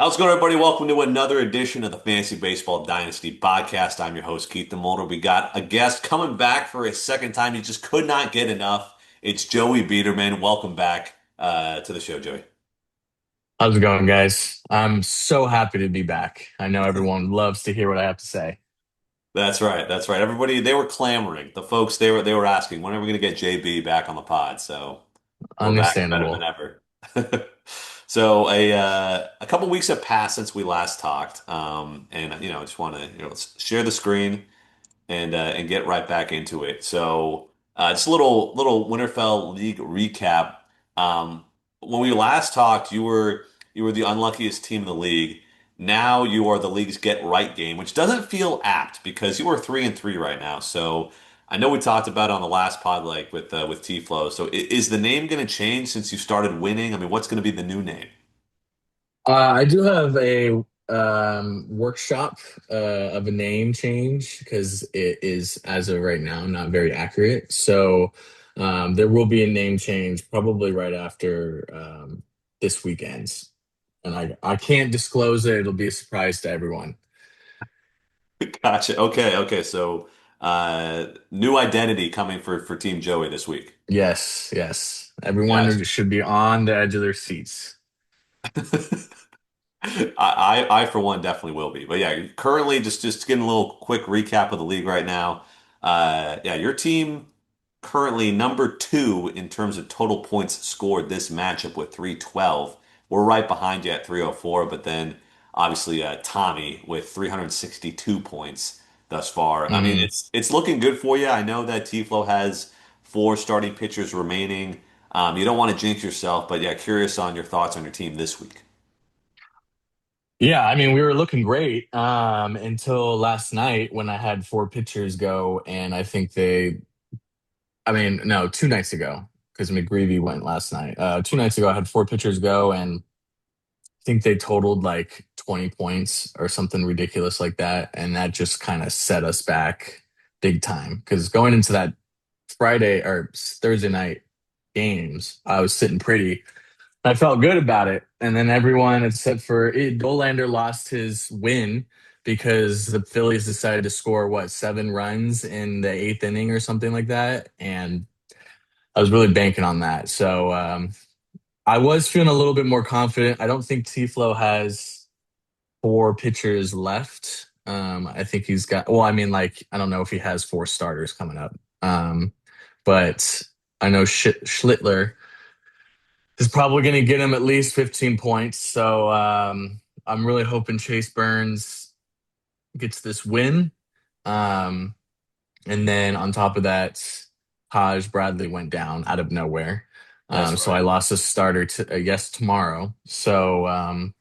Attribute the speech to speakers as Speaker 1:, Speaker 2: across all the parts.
Speaker 1: How's it going, everybody? Welcome to another edition of the Fantasy Baseball Dynasty podcast. I'm your host, Keith DeMolder. We got a guest coming back for a second time. He just could not get enough. It's Joey Biederman. Welcome back to the show, Joey.
Speaker 2: How's it going, guys? I'm so happy to be back. I know everyone loves to hear what I have to say.
Speaker 1: That's right. That's right. Everybody, they were clamoring. The folks, they were asking, when are we going to get JB back on the pod? So we're back better than
Speaker 2: Understandable.
Speaker 1: ever. So a couple weeks have passed since we last talked, and I just want to let's share the screen and get right back into it. So just a little Winterfell League recap. Um, when we last talked, you were the unluckiest team in the league. Now you are the league's get right game, which doesn't feel apt because you are 3-3 right now. So I know we talked about it on the last pod, like with T-Flow. So is the name going to change since you started winning? I mean, what's going to be the new name?
Speaker 2: I do have a workshop of a name change because it is, as of right now, not very accurate. So there will be a name change probably right after this weekend's. And I can't disclose it. It'll be a surprise to everyone.
Speaker 1: Gotcha. Okay. Okay. So new identity coming for Team Joey this week.
Speaker 2: Yes, yes.
Speaker 1: Gotcha.
Speaker 2: Everyone should be on the edge of their seats.
Speaker 1: I for one definitely will be. But yeah, currently just getting a little quick recap of the league right now. Yeah, your team currently number two in terms of total points scored this matchup with 312. We're right behind you at 304, but then obviously Tommy with 362 points thus far. I mean,
Speaker 2: Mhm.
Speaker 1: it's looking good for you. I know that T-Flow has four starting pitchers remaining. You don't want to jinx yourself, but yeah, curious on your thoughts on your team this week.
Speaker 2: Yeah, I mean, we were looking great until last night when I had four pitchers go, and I mean, no, 2 nights ago because McGreevy went last night. 2 nights ago, I had four pitchers go, and I think they totaled like 20 points or something ridiculous like that, and that just kind of set us back big time because going into that Friday or Thursday night games, I was sitting pretty. I felt good about it. And then everyone, except for Dolander, lost his win because the Phillies decided to score, what, 7 runs in the eighth inning or something like that. And I was really banking on that. So I was feeling a little bit more confident. I don't think T-Flow has four pitchers left. I think he's got, well, I mean, like, I don't know if he has four starters coming up. But I know Schlittler is probably going to get him at least 15 points. So I'm really hoping Chase Burns gets this win. Um, and then on top of that, Taj Bradley went down out of nowhere.
Speaker 1: That's
Speaker 2: So I
Speaker 1: right.
Speaker 2: lost a starter to, I guess, tomorrow. So I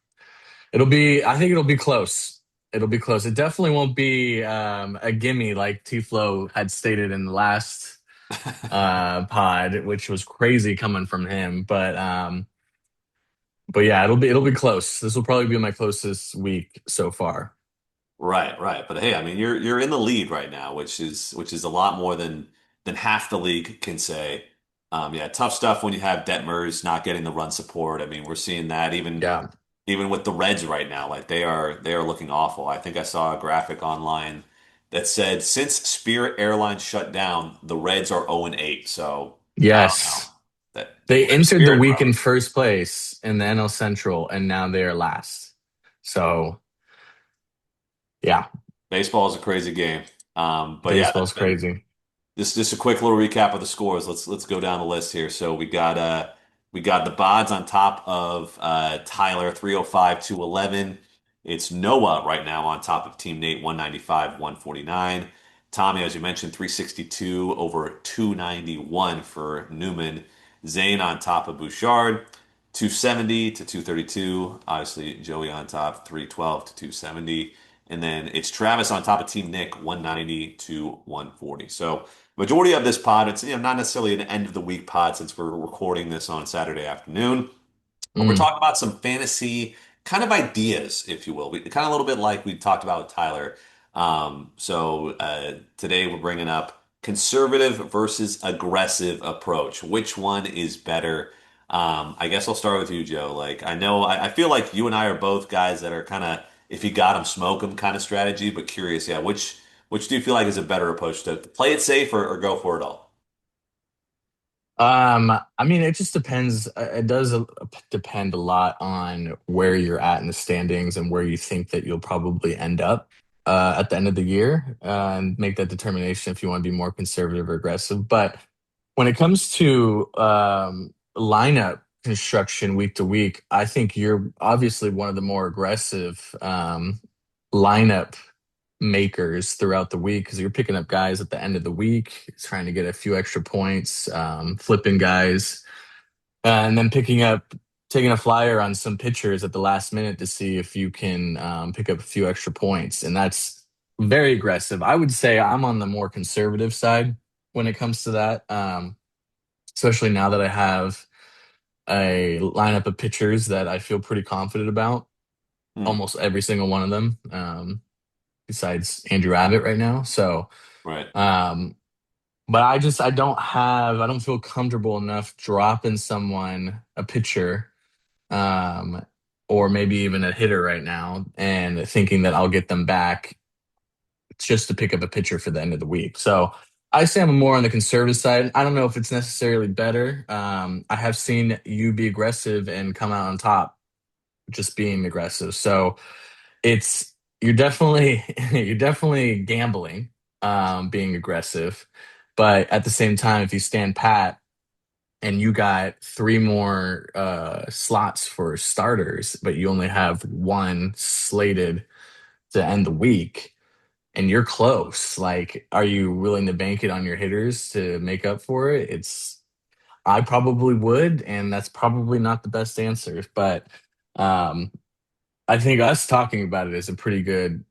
Speaker 2: think it'll be close. It'll be close. It definitely won't be a gimme like T-Flow had stated in the last pod, which was crazy coming from him. But yeah, it'll be close. This will probably be my closest week so far.
Speaker 1: Right, right. But hey, I mean, you're in the lead right now, which is a lot more than half the league can say. Yeah, tough stuff when you have Detmers not getting the run support. I mean, we're seeing that
Speaker 2: Yeah.
Speaker 1: even with the Reds right now. Like they are looking awful. I think I saw a graphic online that said since Spirit Airlines shut down, the Reds are 0-8. So I don't know.
Speaker 2: Yes.
Speaker 1: That
Speaker 2: They
Speaker 1: Rip
Speaker 2: entered the
Speaker 1: Spirit,
Speaker 2: week
Speaker 1: bro.
Speaker 2: in first place in the NL Central, and now they are last. So yeah,
Speaker 1: Baseball is a crazy game. But yeah,
Speaker 2: baseball's crazy.
Speaker 1: just a quick little recap of the scores. Let's go down the list here. So we got the Bahds on top of Tyler 305 211. It's Noah right now on top of Team Nate 195 149. Tommy, as you mentioned, 362 over 291 for Newman. Zane on top of Bouchard 270 to 232. Obviously, Joey on top 312 to 270. And then it's Travis on top of Team Nick 190 to 140. So majority of this pod, it's not necessarily an end of the week pod since we're recording this on Saturday afternoon, but we're
Speaker 2: Mm,
Speaker 1: talking about some fantasy kind of ideas, if you will. Kind of a little bit like we talked about with Tyler. So today we're bringing up conservative versus aggressive approach. Which one is better? I guess I'll start with you, Joe. Like, I know, I feel like you and I are both guys that are kind of, if you got them, smoke them kind of strategy, but curious, yeah, which do you feel like is a better approach to play it safe or go for it all?
Speaker 2: I mean, it just depends. It does depend a lot on where you're at in the standings and where you think that you'll probably end up at the end of the year, and make that determination if you want to be more conservative or aggressive. But when it comes to lineup construction week to week, I think you're obviously one of the more aggressive lineup makers throughout the week because you're picking up guys at the end of the week, trying to get a few extra points, flipping guys, and then taking a flyer on some pitchers at the last minute to see if you can pick up a few extra points. And that's very aggressive. I would say I'm on the more conservative side when it comes to that, especially now that I have a lineup of pitchers that I feel pretty confident about,
Speaker 1: Hmm,
Speaker 2: almost every single one of them, besides Andrew Abbott right now. So,
Speaker 1: right.
Speaker 2: um, but I don't feel comfortable enough dropping someone, a pitcher, um, or maybe even a hitter right now, and thinking that I'll get them back just to pick up a pitcher for the end of the week. So I say I'm more on the conservative side. I don't know if it's necessarily better. I have seen you be aggressive and come out on top just being aggressive. So it's you're definitely you're definitely gambling, being aggressive. But at the same time, if you stand pat and you got three more slots for starters, but you only have one slated to end the week, and you're close, like, are you willing to bank it on your hitters to make up for it? I probably would, and that's probably not the best answer. But um, I think us talking about it is a pretty good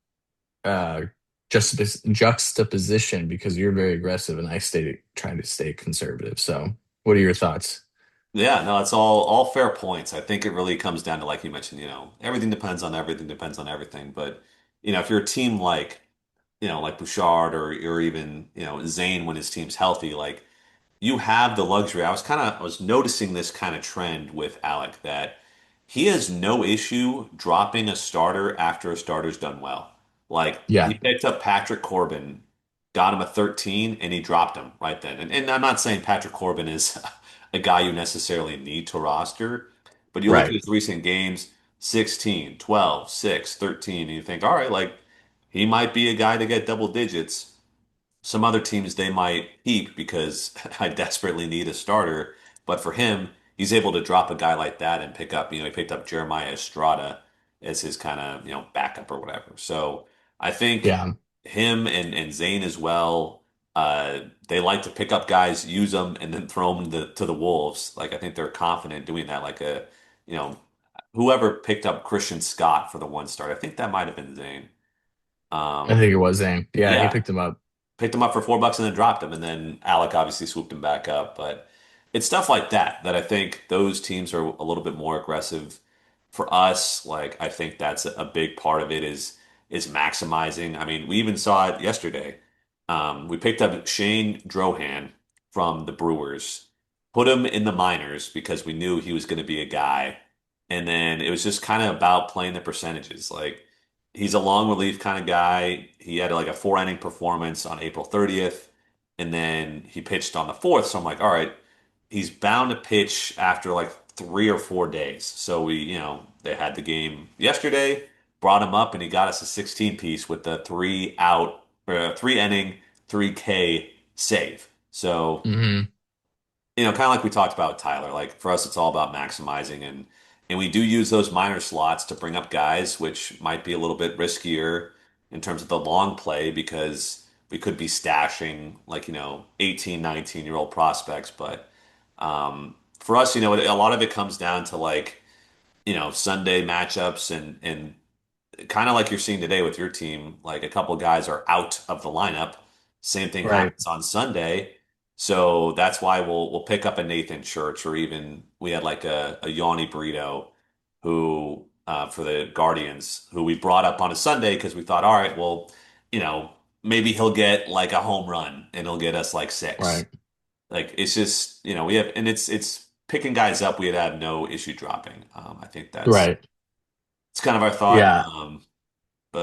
Speaker 2: uh, juxtaposition because you're very aggressive and I stay trying to stay conservative. So, what are your thoughts?
Speaker 1: Yeah, no, it's all fair points. I think it really comes down to, like you mentioned, everything depends on everything depends on everything. But, if you're a team like, like Bouchard or even, Zane when his team's healthy, like you have the luxury. I was noticing this kind of trend with Alec that he has no issue dropping a starter after a starter's done well. Like he
Speaker 2: Yeah,
Speaker 1: picked up Patrick Corbin, got him a 13, and he dropped him right then. And I'm not saying Patrick Corbin is a guy you necessarily need to roster, but you look at
Speaker 2: right.
Speaker 1: his recent games, 16, 12, 6, 13, and you think, all right, like he might be a guy to get double digits. Some other teams they might keep because I desperately need a starter. But for him, he's able to drop a guy like that and pick up, he picked up Jeremiah Estrada as his kind of, backup or whatever. So I think
Speaker 2: Yeah,
Speaker 1: him and Zane as well, they like to pick up guys, use them, and then throw them to the Wolves. Like I think they're confident doing that. Like you know, whoever picked up Christian Scott for the one start, I think that might have been Zane.
Speaker 2: I
Speaker 1: Um,
Speaker 2: think it was Zane. Yeah, he
Speaker 1: yeah,
Speaker 2: picked him up.
Speaker 1: picked him up for $4 and then dropped him, and then Alec obviously swooped him back up. But it's stuff like that I think those teams are a little bit more aggressive. For us, like I think that's a big part of it is maximizing. I mean, we even saw it yesterday. We picked up Shane Drohan from the Brewers, put him in the minors because we knew he was going to be a guy, and then it was just kind of about playing the percentages. Like he's a long relief kind of guy. He had like a 4 inning performance on April 30th, and then he pitched on the 4th. So I'm like, all right, he's bound to pitch after like 3 or 4 days. So they had the game yesterday, brought him up, and he got us a 16 piece with the 3 out, 3 inning, 3K save. So
Speaker 2: Hmm.
Speaker 1: kind of like we talked about with Tyler, like for us, it's all about maximizing and we do use those minor slots to bring up guys, which might be a little bit riskier in terms of the long play because we could be stashing like, 18, 19-year-old prospects. But for us, a lot of it comes down to like, Sunday matchups and kind of like you're seeing today with your team, like a couple guys are out of the lineup. Same thing
Speaker 2: Right.
Speaker 1: happens on Sunday. So that's why we'll pick up a Nathan Church or even we had like a Yanni Burrito who for the Guardians who we brought up on a Sunday because we thought, all right, well, you know, maybe he'll get like a home run and he'll get us like six.
Speaker 2: Right.
Speaker 1: Like it's just, we have and it's picking guys up, we'd have no issue dropping. I think that's
Speaker 2: Right.
Speaker 1: it's kind of our thought.
Speaker 2: Yeah.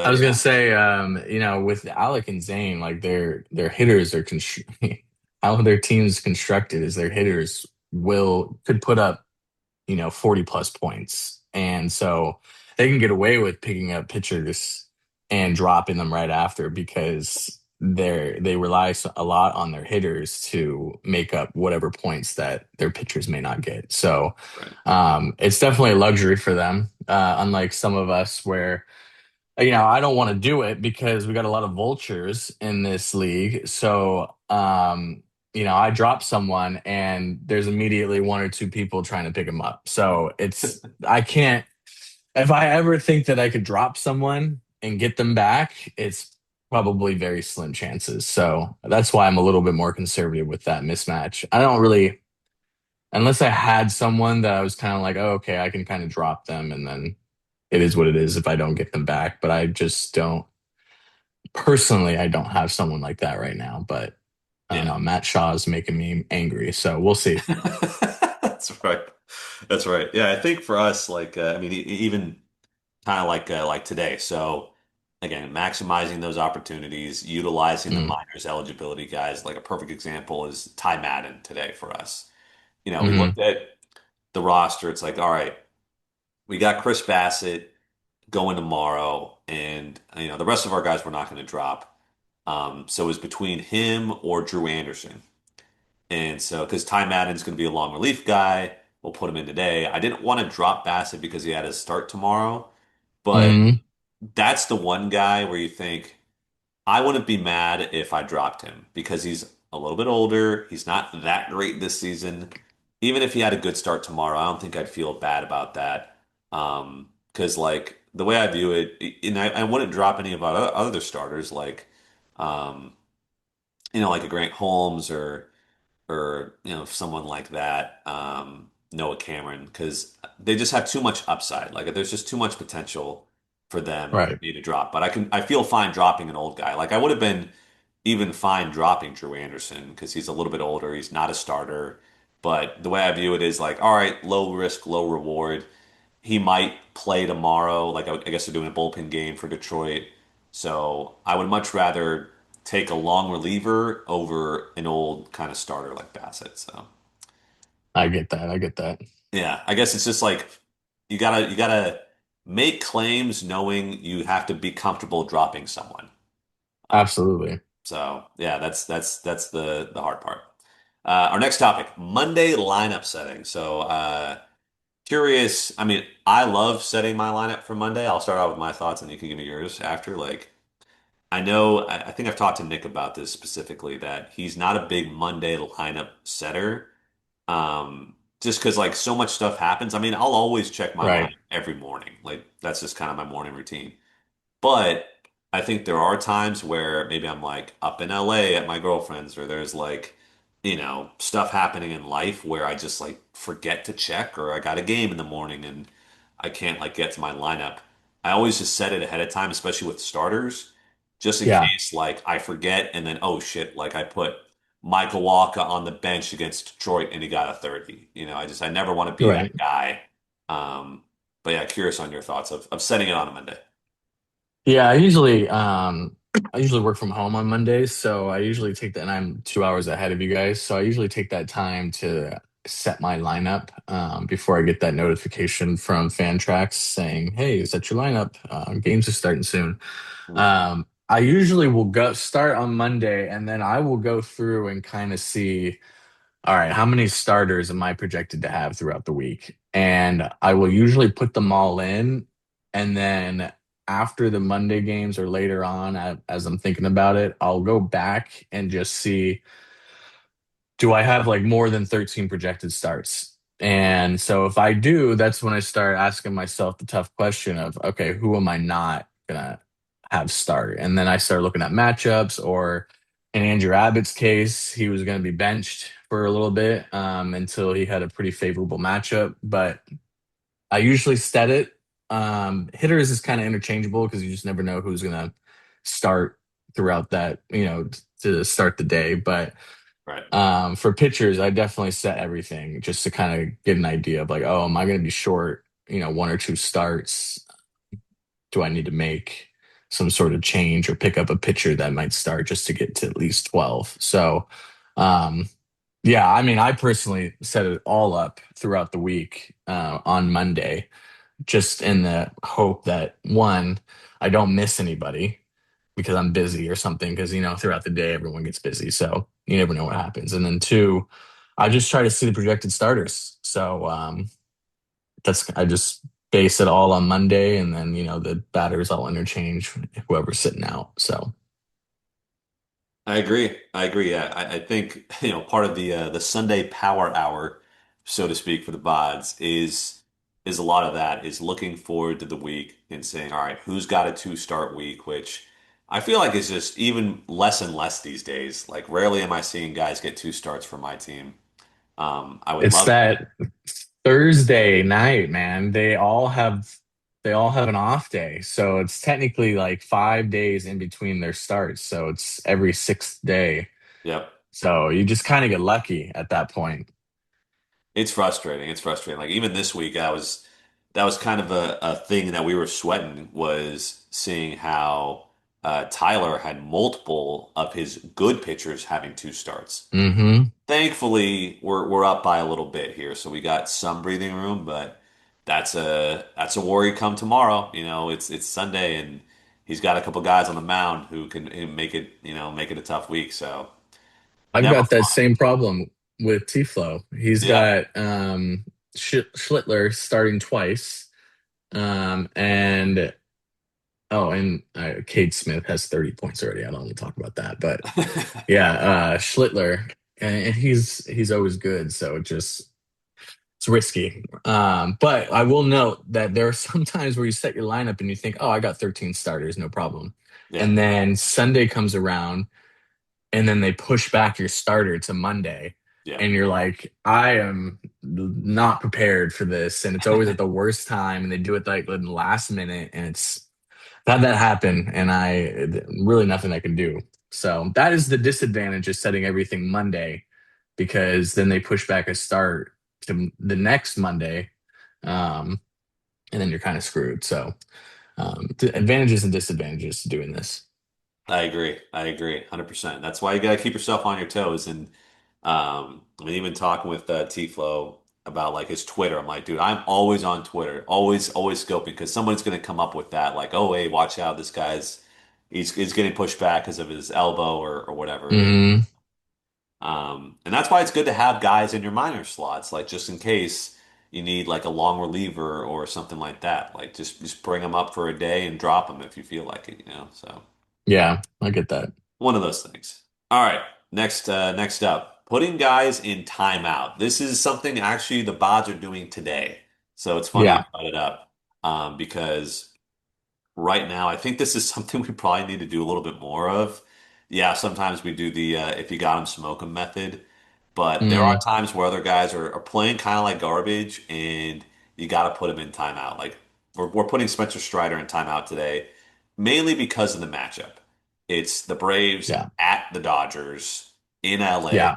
Speaker 2: I
Speaker 1: But
Speaker 2: was gonna
Speaker 1: yeah,
Speaker 2: say, with Alec and Zane, like their hitters are how their team's constructed is their hitters will could put up 40 plus points. And so they can get away with picking up pitchers and dropping them right after because they rely a lot on their hitters to make up whatever points that their pitchers may not get. So
Speaker 1: right.
Speaker 2: it's definitely a luxury for them, unlike some of us where I don't want to do it because we got a lot of vultures in this league. So, I drop someone and there's immediately one or two people trying to pick him up. So I can't, if I ever think that I could drop someone and get them back, it's probably very slim chances. So that's why I'm a little bit more conservative with that mismatch. I don't really, unless I had someone that I was kind of like, oh, okay, I can kind of drop them and then it is what it is if I don't get them back. But I just don't personally, I don't have someone like that right now. But I don't
Speaker 1: Yeah.
Speaker 2: know. Matt Shaw is making me angry. So we'll see.
Speaker 1: That's right. That's right. Yeah, I think for us, like, I mean, even kind of like today. So again, maximizing those opportunities, utilizing the
Speaker 2: Mm,
Speaker 1: minors eligibility guys. Like a perfect example is Ty Madden today for us. We
Speaker 2: hmm
Speaker 1: looked at the roster. It's like, all right, we got Chris Bassett going tomorrow, and the rest of our guys we're not going to drop. So it was between him or Drew Anderson. And so, because Ty Madden's going to be a long relief guy, we'll put him in today. I didn't want to drop Bassett because he had his start tomorrow, but
Speaker 2: mm,
Speaker 1: that's the one guy where you think, I wouldn't be mad if I dropped him because he's a little bit older. He's not that great this season. Even if he had a good start tomorrow, I don't think I'd feel bad about that. Because like the way I view it, and I wouldn't drop any of our other starters um, like a Grant Holmes or someone like that, Noah Cameron, because they just have too much upside. Like there's just too much potential for them for
Speaker 2: right.
Speaker 1: me to drop. But I feel fine dropping an old guy. Like I would have been even fine dropping Drew Anderson because he's a little bit older. He's not a starter. But the way I view it is like, all right, low risk, low reward. He might play tomorrow. Like I guess they're doing a bullpen game for Detroit. So I would much rather take a long reliever over an old kind of starter like Bassett. So
Speaker 2: I get that. I get that.
Speaker 1: yeah, I guess it's just like you gotta make claims knowing you have to be comfortable dropping someone. Um,
Speaker 2: Absolutely.
Speaker 1: so yeah, that's the hard part. Our next topic, Monday lineup setting. So curious. I mean, I love setting my lineup for Monday. I'll start out with my thoughts, and you can give me yours after. Like, I know, I think I've talked to Nick about this specifically that he's not a big Monday lineup setter. Just because like so much stuff happens. I mean, I'll always check my
Speaker 2: Right.
Speaker 1: line every morning. Like that's just kind of my morning routine. But I think there are times where maybe I'm like up in LA at my girlfriend's, or there's like, stuff happening in life where I just like forget to check, or I got a game in the morning and I can't like get to my lineup. I always just set it ahead of time, especially with starters, just in
Speaker 2: Yeah.
Speaker 1: case like I forget and then oh shit, like I put Michael Walker on the bench against Detroit and he got a 30. I never want to be that
Speaker 2: Right.
Speaker 1: guy. Um, but yeah, curious on your thoughts of setting it on a Monday.
Speaker 2: Yeah. I usually work from home on Mondays, so I usually take that, and I'm 2 hours ahead of you guys, so I usually take that time to set my lineup before I get that notification from Fantrax saying, "Hey, set your lineup. Games are starting soon." I usually will go start on Monday, and then I will go through and kind of see, all right, how many starters am I projected to have throughout the week? And I will usually put them all in. And then after the Monday games or later on, as I'm thinking about it, I'll go back and just see, do I have like more than 13 projected starts? And so if I do, that's when I start asking myself the tough question of, okay, who am I not gonna have start? And then I start looking at matchups, or in Andrew Abbott's case, he was gonna be benched for a little bit until he had a pretty favorable matchup. But I usually set it. Hitters is kind of interchangeable because you just never know who's gonna start throughout that, to start the day. But
Speaker 1: Right.
Speaker 2: For pitchers, I definitely set everything just to kind of get an idea of like, oh, am I going to be short, one or two starts? Do I need to make some sort of change or pick up a pitcher that might start just to get to at least 12? So, um, yeah, I mean, I personally set it all up throughout the week on Monday, just in the hope that one, I don't miss anybody because I'm busy or something, because, throughout the day, everyone gets busy. So you never know what happens. And then two, I just try to see the projected starters. So, I just base it all on Monday, and then the batters I'll interchange whoever's sitting out. So
Speaker 1: I agree. I agree. Yeah, I think part of the Sunday power hour, so to speak, for the Bahds is a lot of that is looking forward to the week and saying, all right, who's got a two-start week, which I feel like is just even less and less these days. Like rarely am I seeing guys get two starts for my team. I would
Speaker 2: it's
Speaker 1: love to.
Speaker 2: that Thursday night, man. They all have an off day, so it's technically like 5 days in between their starts. So it's every sixth day.
Speaker 1: Yep.
Speaker 2: So you just kind of get lucky at that point.
Speaker 1: It's frustrating. It's frustrating. Like even this week, that was kind of a thing that we were sweating was seeing how Tyler had multiple of his good pitchers having two starts.
Speaker 2: Hmm.
Speaker 1: Thankfully, we're up by a little bit here, so we got some breathing room, but that's a worry come tomorrow. It's Sunday and he's got a couple guys on the mound who can make it, make it a tough week. So
Speaker 2: I've
Speaker 1: never
Speaker 2: got that
Speaker 1: fun.
Speaker 2: same problem with T-Flow. He's
Speaker 1: Yeah.
Speaker 2: got Schlittler starting twice, and Cade Smith has 30 points already. I don't want to talk about that, but yeah, Schlittler, and he's always good, so it's risky. But I will note that there are some times where you set your lineup and you think, oh, I got 13 starters, no problem.
Speaker 1: Yeah.
Speaker 2: And then Sunday comes around, and then they push back your starter to Monday,
Speaker 1: Yeah.
Speaker 2: and you're like, I am not prepared for this, and it's always at the worst time, and they do it like in the last minute, and it's had that happen, and I really nothing I can do. So that is the disadvantage of setting everything Monday, because then they push back a start to the next Monday, um, and then you're kind of screwed. So advantages and disadvantages to doing this.
Speaker 1: I agree. I agree, 100%. That's why you got to keep yourself on your toes. And I mean, even talking with T-Flow about like his Twitter, I'm like, dude, I'm always on Twitter, always scoping because someone's going to come up with that, like, oh, hey, watch out, this guy's he's getting pushed back because of his elbow or whatever it is.
Speaker 2: Hmm.
Speaker 1: And that's why it's good to have guys in your minor slots, like just in case you need like a long reliever or something like that. Like just bring them up for a day and drop them if you feel like it. So.
Speaker 2: Yeah, I get that.
Speaker 1: One of those things. All right. Next up, putting guys in timeout. This is something actually the Bahds are doing today. So it's funny you
Speaker 2: Yeah,
Speaker 1: brought it up because right now I think this is something we probably need to do a little bit more of. Yeah, sometimes we do the if you got 'em, smoke 'em method, but there are
Speaker 2: mm,
Speaker 1: times where other guys are playing kind of like garbage, and you got to put them in timeout. Like we're putting Spencer Strider in timeout today, mainly because of the matchup. It's the Braves
Speaker 2: yeah,
Speaker 1: at the Dodgers in LA,
Speaker 2: yeah,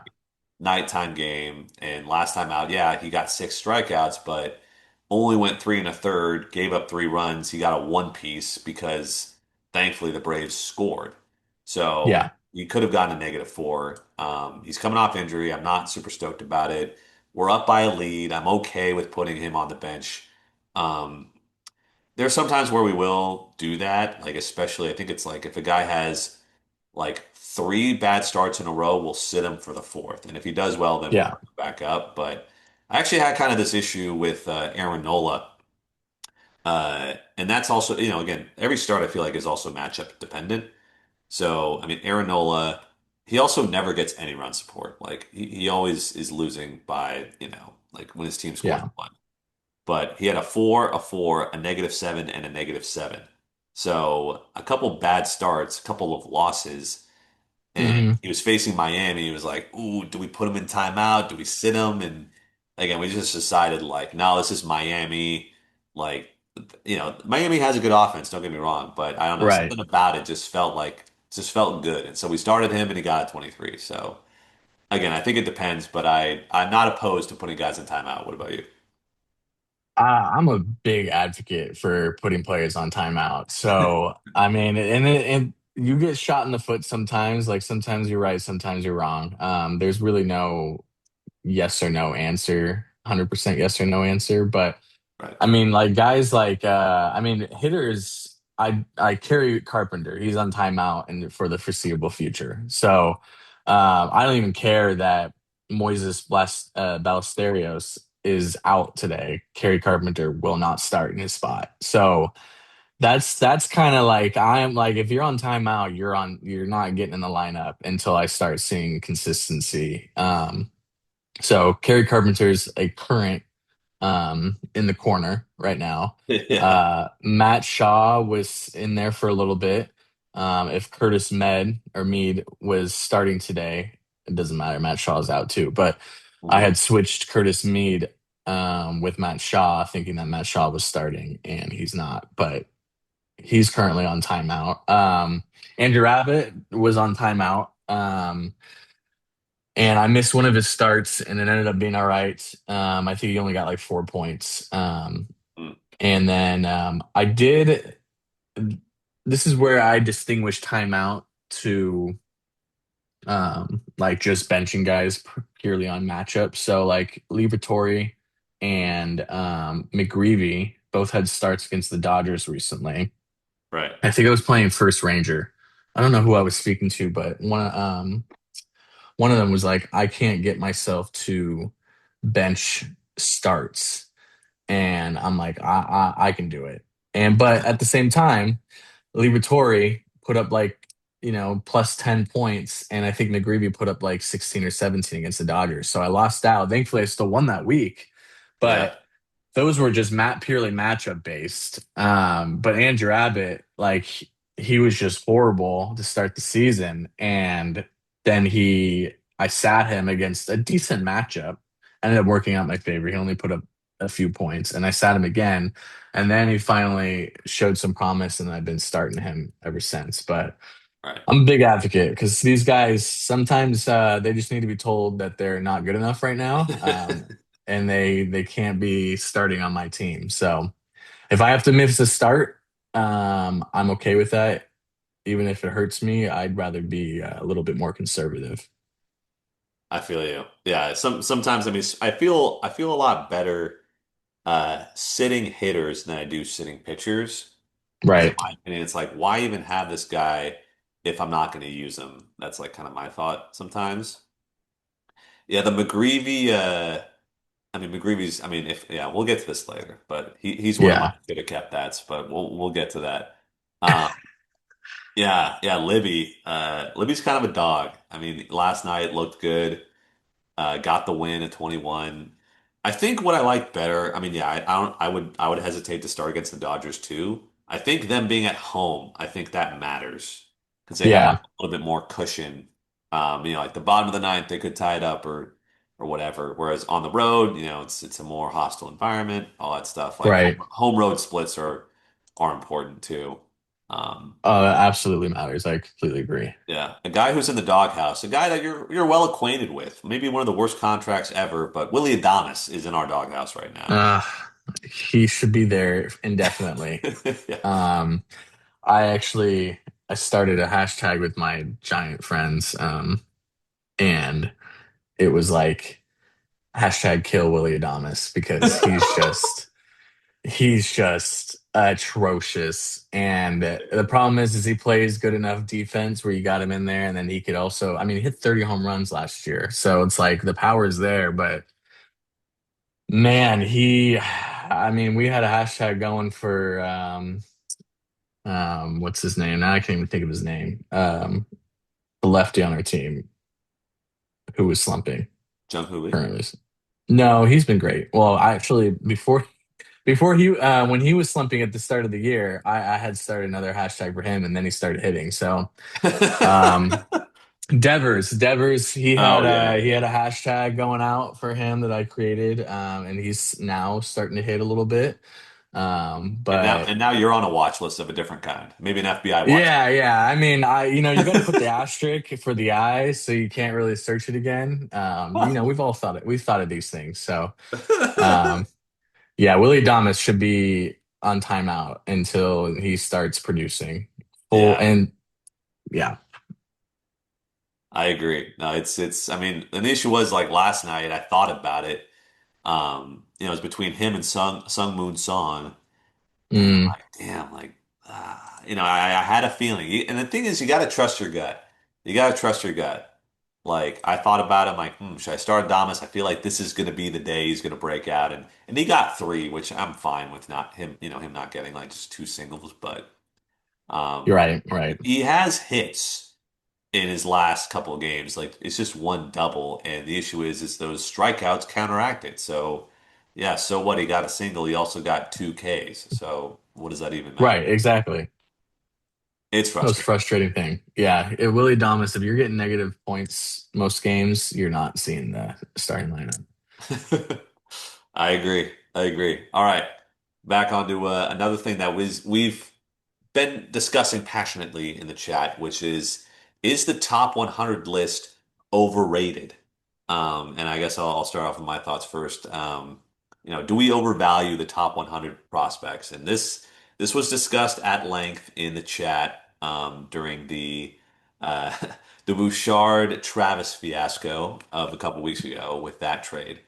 Speaker 1: nighttime game, and last time out, yeah, he got six strikeouts, but only went three and a third, gave up three runs. He got a one piece because thankfully the Braves scored. So
Speaker 2: yeah,
Speaker 1: he could have gotten a -4. He's coming off injury. I'm not super stoked about it. We're up by a lead. I'm okay with putting him on the bench. Um, there's sometimes where we will do that, like especially I think it's like if a guy has like three bad starts in a row, we'll sit him for the fourth. And if he does well, then we'll
Speaker 2: yeah,
Speaker 1: bring him back up. But I actually had kind of this issue with Aaron Nola. And that's also, again, every start I feel like is also matchup dependent. So, I mean, Aaron Nola, he also never gets any run support. Like he always is losing by, like when his team scores
Speaker 2: yeah,
Speaker 1: one. But he had a four, a -7, and a -7. So a couple bad starts, a couple of losses. And
Speaker 2: hmm,
Speaker 1: he was facing Miami. He was like, "Ooh, do we put him in timeout? Do we sit him?" And again, we just decided like, no, this is Miami. Like, Miami has a good offense. Don't get me wrong, but I don't know,
Speaker 2: right.
Speaker 1: something about it just felt good. And so we started him, and he got a 23. So again, I think it depends, but I'm not opposed to putting guys in timeout. What about you?
Speaker 2: I'm a big advocate for putting players on timeout. So, I mean, and you get shot in the foot sometimes. Like sometimes you're right, sometimes you're wrong. There's really no yes or no answer, 100% yes or no answer. But
Speaker 1: Right.
Speaker 2: I mean, like guys like I mean, hitters. I carry Carpenter. He's on timeout and for the foreseeable future. So I don't even care that Ballesteros is out today. Kerry Carpenter will not start in his spot. So that's kind of like I'm like if you're on timeout, you're not getting in the lineup until I start seeing consistency. So Kerry Carpenter's a current in the corner right now.
Speaker 1: Yeah.
Speaker 2: Matt Shaw was in there for a little bit. If Curtis Mead was starting today, it doesn't matter. Matt Shaw's out too. But I
Speaker 1: Mhm.
Speaker 2: had switched Curtis Mead with Matt Shaw, thinking that Matt Shaw was starting, and he's not. But he's currently on timeout. Andrew Abbott was on timeout. And I missed one of his starts, and it ended up being all right. I think he only got like 4 points.
Speaker 1: Mm.
Speaker 2: And then I did. This is where I distinguish timeout to like just benching guys purely on matchup. So like Liberatore and McGreevy both had starts against the Dodgers recently.
Speaker 1: Right.
Speaker 2: I think I was playing first Ranger. I don't know who I was speaking to, but one of them was like, I can't get myself to bench starts. And I'm like, I can do it. And but at the same time, Liberatore put up like, plus 10 points. And I think McGreevy put up like 16 or 17 against the Dodgers. So I lost out. Thankfully, I still won that week.
Speaker 1: Yeah.
Speaker 2: But those were just purely matchup based. But Andrew Abbott, like he was just horrible to start the season, and then I sat him against a decent matchup. Ended up working out my favor. He only put up a few points, and I sat him again, and then he finally showed some promise, and I've been starting him ever since. But
Speaker 1: Right.
Speaker 2: I'm a big advocate because these guys sometimes they just need to be told that they're not good enough right now, and they can't be starting on my team. So if I have to miss a start, I'm okay with that. Even if it hurts me, I'd rather be a little bit more conservative.
Speaker 1: I feel you. Yeah. Sometimes I mean I feel a lot better sitting hitters than I do sitting pitchers. Because in
Speaker 2: Right.
Speaker 1: my opinion, it's like, why even have this guy if I'm not going to use him? That's like kind of my thought sometimes. Yeah, the McGreevy, I mean McGreevy's, I mean if yeah, we'll get to this later, but he's one of my
Speaker 2: Yeah.
Speaker 1: should have kept that's, but we'll get to that. Um, yeah, Libby's kind of a dog. I mean, last night looked good. Got the win at 21. I think what I like better, I mean, yeah, I don't, I would hesitate to start against the Dodgers too. I think them being at home, I think that matters because they have like
Speaker 2: Yeah.
Speaker 1: a little bit more cushion. Like the bottom of the ninth, they could tie it up or whatever. Whereas on the road, it's a more hostile environment, all that stuff. Like
Speaker 2: Right.
Speaker 1: home road splits are important too. Um,
Speaker 2: Absolutely matters. I completely agree.
Speaker 1: yeah, a guy who's in the doghouse, a guy that you're well acquainted with. Maybe one of the worst contracts ever, but Willie Adames is in our doghouse right now.
Speaker 2: Uh, he should be there indefinitely.
Speaker 1: Yeah.
Speaker 2: Um, I actually I started a hashtag with my giant friends, and it was like hashtag kill Willie Adamas because he's just atrocious. And the problem is he plays good enough defense where you got him in there, and then he could also, I mean, he hit 30 home runs last year, so it's like the power is there, but man, I mean, we had a hashtag going for what's his name? Now I can't even think of his name. The lefty on our team who was slumping
Speaker 1: Jung Hoo Lee.
Speaker 2: currently. No, he's been great. Well, I actually before he when he was slumping at the start of the year, I had started another hashtag for him, and then he started hitting. So um, Devers,
Speaker 1: Oh yeah,
Speaker 2: he had a
Speaker 1: yeah.
Speaker 2: hashtag going out for him that I created, and he's now starting to hit a little bit. But
Speaker 1: And now you're on a watch list of a different kind, maybe an FBI watch.
Speaker 2: yeah, yeah. I mean, you got to put the asterisk for the eyes, so you can't really search it again. We've all thought it. We've thought of these things. So, um, yeah, Willie Adames should be on timeout until he starts producing full.
Speaker 1: Yeah,
Speaker 2: And yeah,
Speaker 1: I agree. No, it's. I mean, and the issue was like last night. I thought about it. It was between him and Sung Moon Song, and I'm
Speaker 2: mm,
Speaker 1: like, damn, like, I had a feeling. And the thing is, you got to trust your gut. You got to trust your gut. Like, I thought about it. I'm like, should I start Adames? I feel like this is going to be the day he's going to break out, and he got three, which I'm fine with. Not him, him not getting like just two singles, but
Speaker 2: you're
Speaker 1: um,
Speaker 2: right, right.
Speaker 1: he has hits in his last couple of games. Like it's just one double, and the issue is those strikeouts counteract it. So yeah, so what? He got a single. He also got two Ks. So what does that even matter?
Speaker 2: Right, exactly.
Speaker 1: It's
Speaker 2: Most
Speaker 1: frustrating.
Speaker 2: frustrating thing. Yeah, Willie Adames. If you're getting negative points most games, you're not seeing the starting lineup.
Speaker 1: I agree. I agree. All right, back onto another thing that we've been discussing passionately in the chat, which is the top 100 list overrated? And I guess I'll start off with my thoughts first. Do we overvalue the top 100 prospects? And this was discussed at length in the chat during the uh, the Bouchard Travis fiasco of a couple weeks ago with that trade.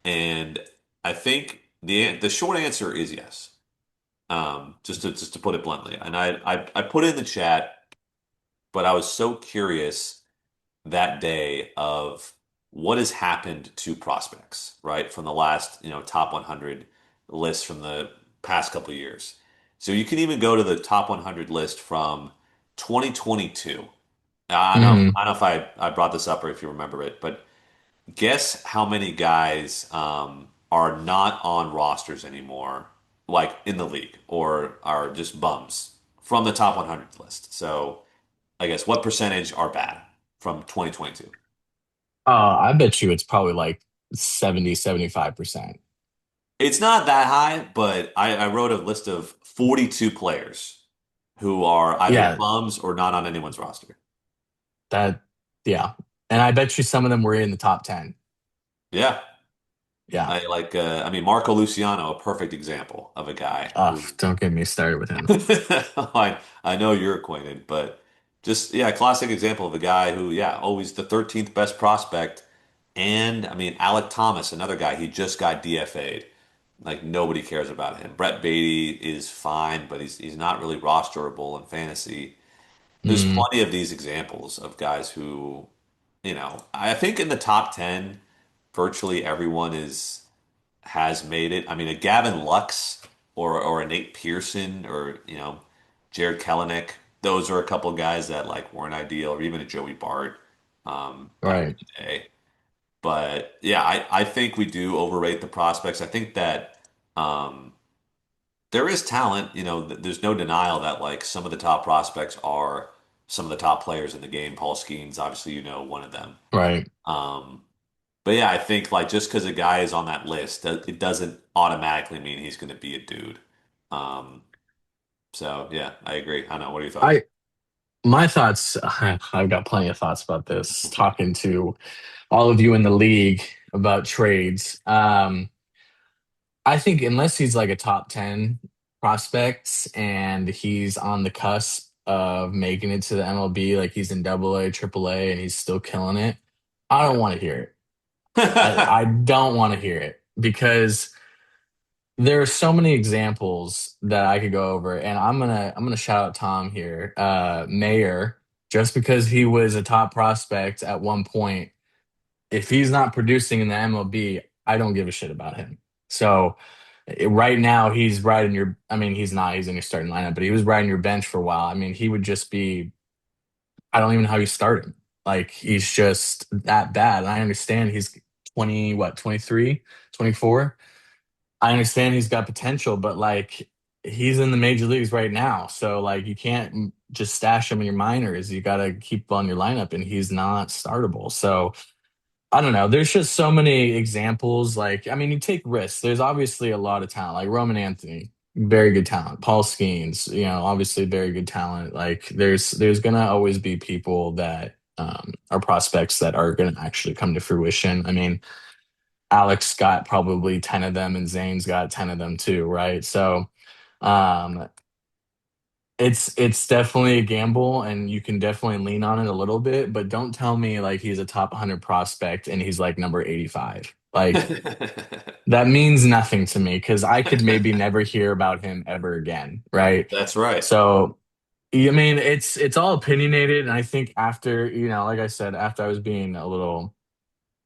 Speaker 1: And I think the short answer is yes. Just to put it bluntly. And I put it in the chat, but I was so curious that day of what has happened to prospects, right? From the last, top 100 list from the past couple of years. So you can even go to the top 100 list from 2022.
Speaker 2: Hmm.
Speaker 1: I don't know if I brought this up or if you remember it, but guess how many guys are not on rosters anymore, like in the league, or are just bums from the top 100 list. So I guess what percentage are bad from 2022?
Speaker 2: I bet you it's probably like 70, 75%.
Speaker 1: It's not that high, but I wrote a list of 42 players who are either
Speaker 2: Yeah,
Speaker 1: bums or not on anyone's roster.
Speaker 2: that, yeah. And I bet you some of them were in the top 10.
Speaker 1: Yeah.
Speaker 2: Yeah.
Speaker 1: I mean, Marco Luciano, a perfect example of a guy who
Speaker 2: Don't get me started with him.
Speaker 1: I know you're acquainted, but just yeah, classic example of a guy who, yeah, always the 13th best prospect. And I mean, Alec Thomas, another guy, he just got DFA'd. Like nobody cares about him. Brett Beatty is fine, but he's not really rosterable in fantasy. There's
Speaker 2: Mm,
Speaker 1: plenty of these examples of guys who, I think in the top 10, virtually everyone is has made it. I mean, a Gavin Lux or a Nate Pearson or Jared Kelenic. Those are a couple of guys that like weren't ideal, or even a Joey Bart back in
Speaker 2: right,
Speaker 1: the day. But yeah, I think we do overrate the prospects. I think that um, there is talent. There's no denial that like some of the top prospects are some of the top players in the game. Paul Skeens, obviously, one of them.
Speaker 2: right.
Speaker 1: Um, but yeah, I think like just because a guy is on that list, it doesn't automatically mean he's going to be a dude. Um, so yeah, I agree. I don't know. What are your thoughts?
Speaker 2: I My thoughts, I've got plenty of thoughts about this, talking to all of you in the league about trades. I think unless he's like a top 10 prospect and he's on the cusp of making it to the MLB, like he's in double A, triple A, and he's still killing it, I don't want to hear it. I don't want to hear it because there are so many examples that I could go over, and I'm gonna shout out Tom here, Mayer, just because he was a top prospect at one point. If he's not producing in the MLB, I don't give a shit about him. So right now he's riding your. I mean, he's not. He's in your starting lineup, but he was riding your bench for a while. I mean, he would just be. I don't even know how you start him. Like he's just that bad. And I understand he's 20, what, 23, 24. I understand he's got potential, but like he's in the major leagues right now. So like you can't just stash him in your minors. You got to keep on your lineup and he's not startable. So I don't know. There's just so many examples. Like, I mean, you take risks. There's obviously a lot of talent, like Roman Anthony. very good talent. Paul Skeens, obviously very good talent. Like there's gonna always be people that are prospects that are gonna actually come to fruition. I mean, Alex got probably 10 of them and Zane's got 10 of them too, right? So um it's definitely a gamble and you can definitely lean on it a little bit, but don't tell me like he's a top 100 prospect and he's like number 85. Like that means nothing to me because I could maybe never hear about him ever again, right?
Speaker 1: That's right.
Speaker 2: So, I mean, it's all opinionated, and I think after, like I said, after I was being a little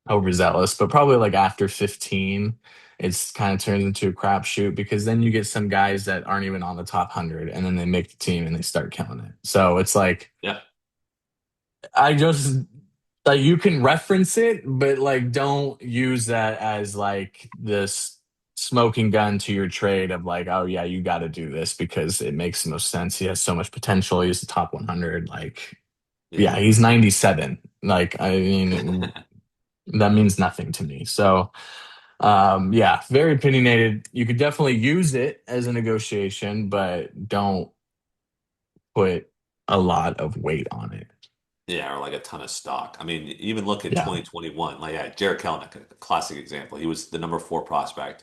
Speaker 2: overzealous, but probably like after 15, it's kind of turns into a crapshoot because then you get some guys that aren't even on the top 100, and then they make the team and they start killing it. So it's like
Speaker 1: Yeah.
Speaker 2: I just like you can reference it, but like don't use that as like this smoking gun to your trade of like, oh yeah, you got to do this because it makes no sense. He has so much potential. He's the top 100. Like,
Speaker 1: Yeah.
Speaker 2: yeah, he's 97. Like, I mean, that means nothing to me. So, yeah, very opinionated. You could definitely use it as a negotiation, but don't put a lot of weight on it.
Speaker 1: Yeah, or like a ton of stock. I mean, even look at
Speaker 2: Yeah,
Speaker 1: 2021. Like, yeah, Jarred Kelenic, a classic example. He was the number four prospect.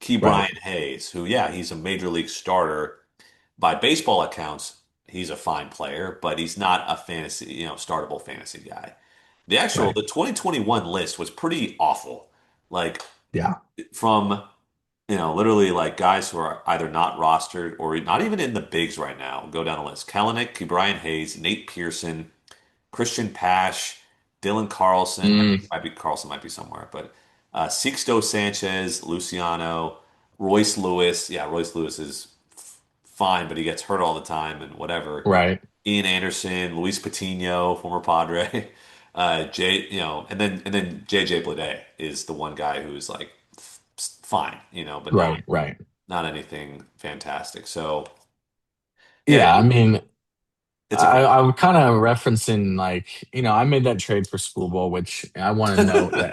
Speaker 1: Key
Speaker 2: right,
Speaker 1: Brian Hayes, who, yeah, he's a major league starter. By baseball accounts, he's a fine player, but he's not a fantasy, startable fantasy guy.
Speaker 2: right.
Speaker 1: The 2021 list was pretty awful. Like
Speaker 2: Yeah,
Speaker 1: from, literally like guys who are either not rostered or not even in the bigs right now. Go down the list. Kellenic, Brian Hayes, Nate Pearson, Christian Pash, Dylan Carlson. I think
Speaker 2: mm,
Speaker 1: Carlson might be somewhere, but Sixto Sanchez, Luciano, Royce Lewis. Yeah, Royce Lewis is fine, but he gets hurt all the time and whatever.
Speaker 2: right,
Speaker 1: Ian Anderson, Luis Patino, former Padre, Jay, and then JJ Bleday is the one guy who's like fine, but not
Speaker 2: right, right.
Speaker 1: not anything fantastic. So yeah,
Speaker 2: Yeah, I mean,
Speaker 1: it's a great.
Speaker 2: I'm kind of referencing like, I made that trade for School Bowl, which I want to note that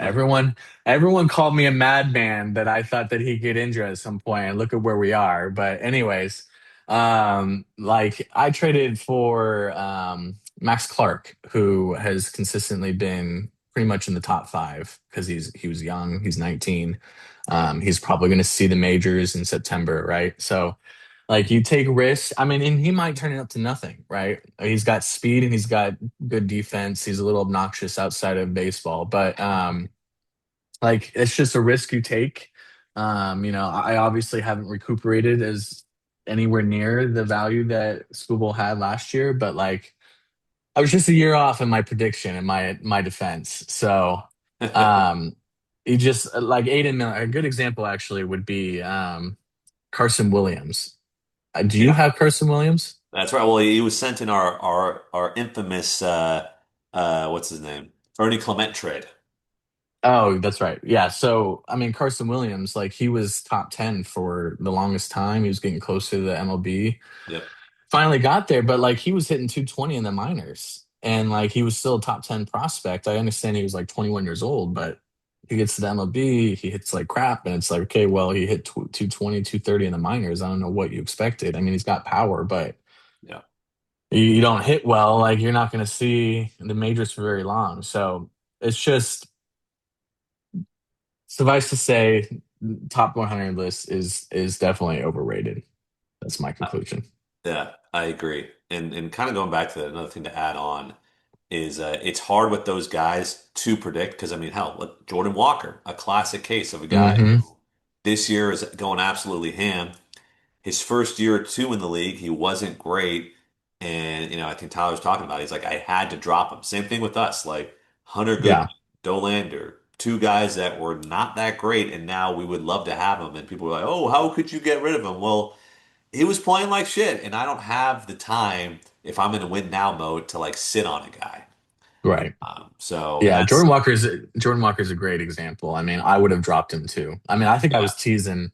Speaker 2: everyone called me a madman that I thought that he'd get injured at some point, and look at where we are. But anyways, like I traded for Max Clark, who has consistently been pretty much in the top five because he was young, he's 19.
Speaker 1: Yeah,
Speaker 2: He's probably going to see the majors in September, right? So like you take risks. I mean, and he might turn it up to nothing, right? He's got speed and he's got good defense. He's a little obnoxious outside of baseball, but like it's just a risk you take. I obviously haven't recuperated as anywhere near the value that Scooble had last year, but like I was just a year off in my prediction and my defense. So um he just like Aiden Miller, a good example actually would be Carson Williams. Do you
Speaker 1: yeah,
Speaker 2: have Carson Williams?
Speaker 1: that's right. Well, he was sent in our infamous what's his name, Ernie Clement trade.
Speaker 2: Oh, that's right. Yeah. So, I mean, Carson Williams, like he was top 10 for the longest time. He was getting close to the MLB.
Speaker 1: Yep.
Speaker 2: Finally got there, but like he was hitting 220 in the minors and like he was still a top 10 prospect. I understand he was like 21 years old, but he gets to the MLB, he hits like crap. And it's like, okay, well, he hit 220, 230 in the minors. I don't know what you expected. I mean, he's got power, but
Speaker 1: Yeah.
Speaker 2: you don't hit well. Like you're not going to see the majors for very long. So it's just, suffice to say, top 100 list is definitely overrated. That's my conclusion.
Speaker 1: Yeah, I agree. And kind of going back to that, another thing to add on is it's hard with those guys to predict because I mean, hell, look, Jordan Walker, a classic case of a guy
Speaker 2: Hmm.
Speaker 1: who this year is going absolutely ham. His first year or two in the league, he wasn't great, and I think Tyler's talking about. It. He's like, I had to drop him. Same thing with us, like Hunter Goodman,
Speaker 2: Yeah,
Speaker 1: Dolander, two guys that were not that great, and now we would love to have them. And people were like, oh, how could you get rid of him? Well, he was playing like shit, and I don't have the time if I'm in a win now mode to like sit on a guy.
Speaker 2: right.
Speaker 1: So
Speaker 2: Yeah,
Speaker 1: that's
Speaker 2: Jordan Walker's a great example. I mean, I would have dropped him too. I mean, I think I was teasing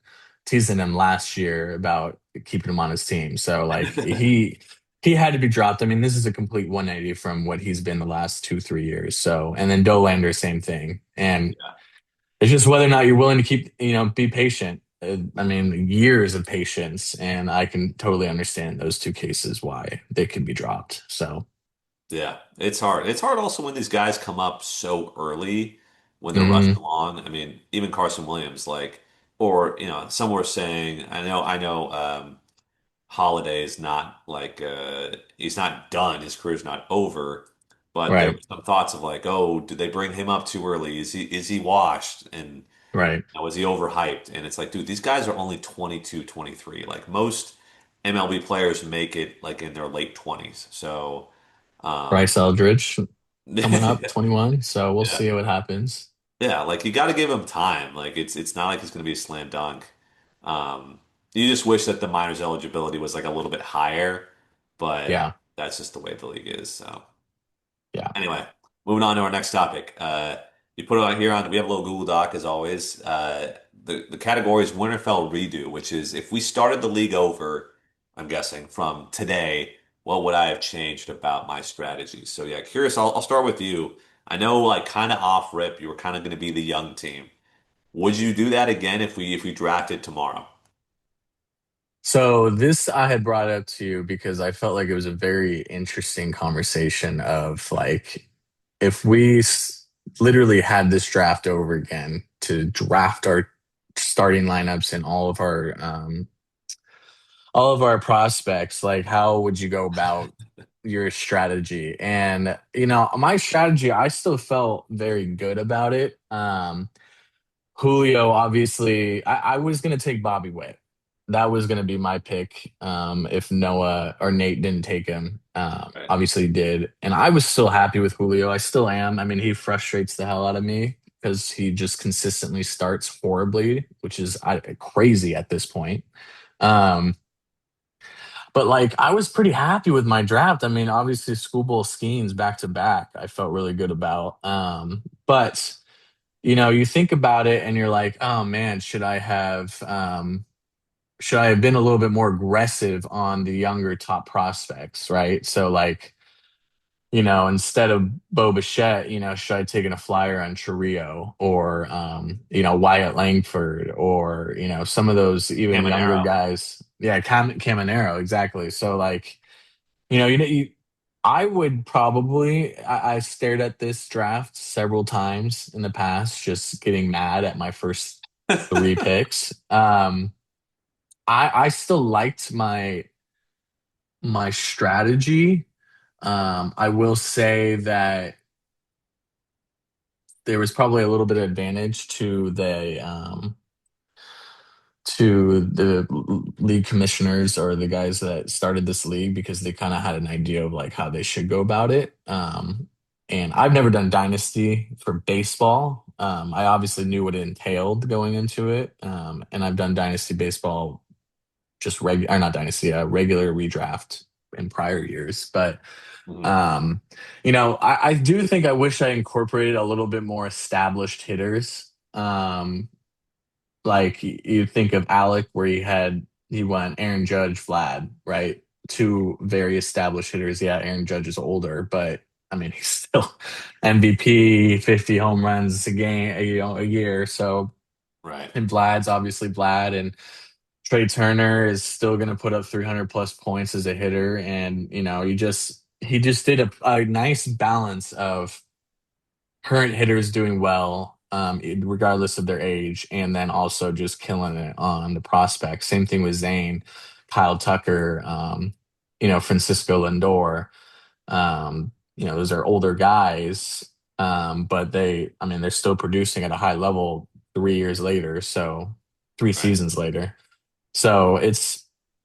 Speaker 2: him last year about keeping him on his team. So like he had to be dropped. I mean, this is a complete 180 from what he's been the last 2, 3 years. So and then Dolander, same thing. And
Speaker 1: yeah,
Speaker 2: it's just whether or not you're willing to keep, be patient. I mean, years of patience, and I can totally understand those two cases why they could be dropped. So,
Speaker 1: Yeah, it's hard. It's hard also when these guys come up so early when they're rushing
Speaker 2: mhm,
Speaker 1: along. I mean, even Carson Williams, like, or some were saying, I know, Holiday is not like he's not done. His career's not over, but there were
Speaker 2: right,
Speaker 1: some thoughts of like, oh, did they bring him up too early? Is he washed? And
Speaker 2: right.
Speaker 1: was he overhyped? And it's like, dude, these guys are only 22, 23. Like most MLB players make it like in their late 20s. So, um,
Speaker 2: Bryce Eldridge coming up
Speaker 1: yeah,
Speaker 2: 21, so we'll see what happens.
Speaker 1: yeah, like you got to give him time. Like it's not like it's going to be a slam dunk. Um, you just wish that the minors eligibility was like a little bit higher, but
Speaker 2: Yeah,
Speaker 1: that's just the way the league is. So
Speaker 2: yeah.
Speaker 1: anyway, moving on to our next topic. You put it out here on. We have a little Google Doc as always. The category is Winterfell redo, which is if we started the league over. I'm guessing from today, what would I have changed about my strategy? So yeah, curious. I'll start with you. I know, like, kind of off rip, you were kind of going to be the young team. Would you do that again if we drafted tomorrow?
Speaker 2: So this I had brought up to you because I felt like it was a very interesting conversation of like if we literally had this draft over again to draft our starting lineups and all of our prospects, like how would you go about your strategy? And my strategy, I still felt very good about it. Julio, obviously, I was going to take Bobby Witt. That was going to be my pick if Noah or Nate didn't take him.
Speaker 1: Right.
Speaker 2: Obviously, he did. And I was still happy with Julio. I still am. I mean, he frustrates the hell out of me because he just consistently starts horribly, which is crazy at this point. Um, but like, I was pretty happy with my draft. I mean, obviously, School Bowl schemes back to back, I felt really good about. But you think about it and you're like, oh man, should I have been a little bit more aggressive on the younger top prospects, right? So like, instead of Bo Bichette, should I have taken a flyer on Chirrio or Wyatt Langford or, some of those even younger
Speaker 1: Caminero.
Speaker 2: guys. Yeah, Caminero, exactly. So like, I would probably. I stared at this draft several times in the past, just getting mad at my first three picks. I still liked my strategy. I will say that there was probably a little bit of advantage to the league commissioners or the guys that started this league because they kind of had an idea of like how they should go about it. And I've never done Dynasty for baseball. I obviously knew what it entailed going into it. And I've done Dynasty baseball, just or not Dynasty, regular redraft in prior years. But
Speaker 1: Mhm.
Speaker 2: um, I do think I wish I incorporated a little bit more established hitters. Like you think of Alec, where he went Aaron Judge, Vlad, right? Two very established hitters. Yeah, Aaron Judge is older, but I mean he's still MVP, 50 home runs a game, a year. So
Speaker 1: Right.
Speaker 2: and Vlad's obviously Vlad, and Trey Turner is still going to put up 300 plus points as a hitter, and he just did a nice balance of current hitters doing well, regardless of their age, and then also just killing it on the prospects. Same thing with Zane, Kyle Tucker, Francisco Lindor. Those are older guys, but I mean, they're still producing at a high level 3 years later, so three
Speaker 1: Right.
Speaker 2: seasons later. So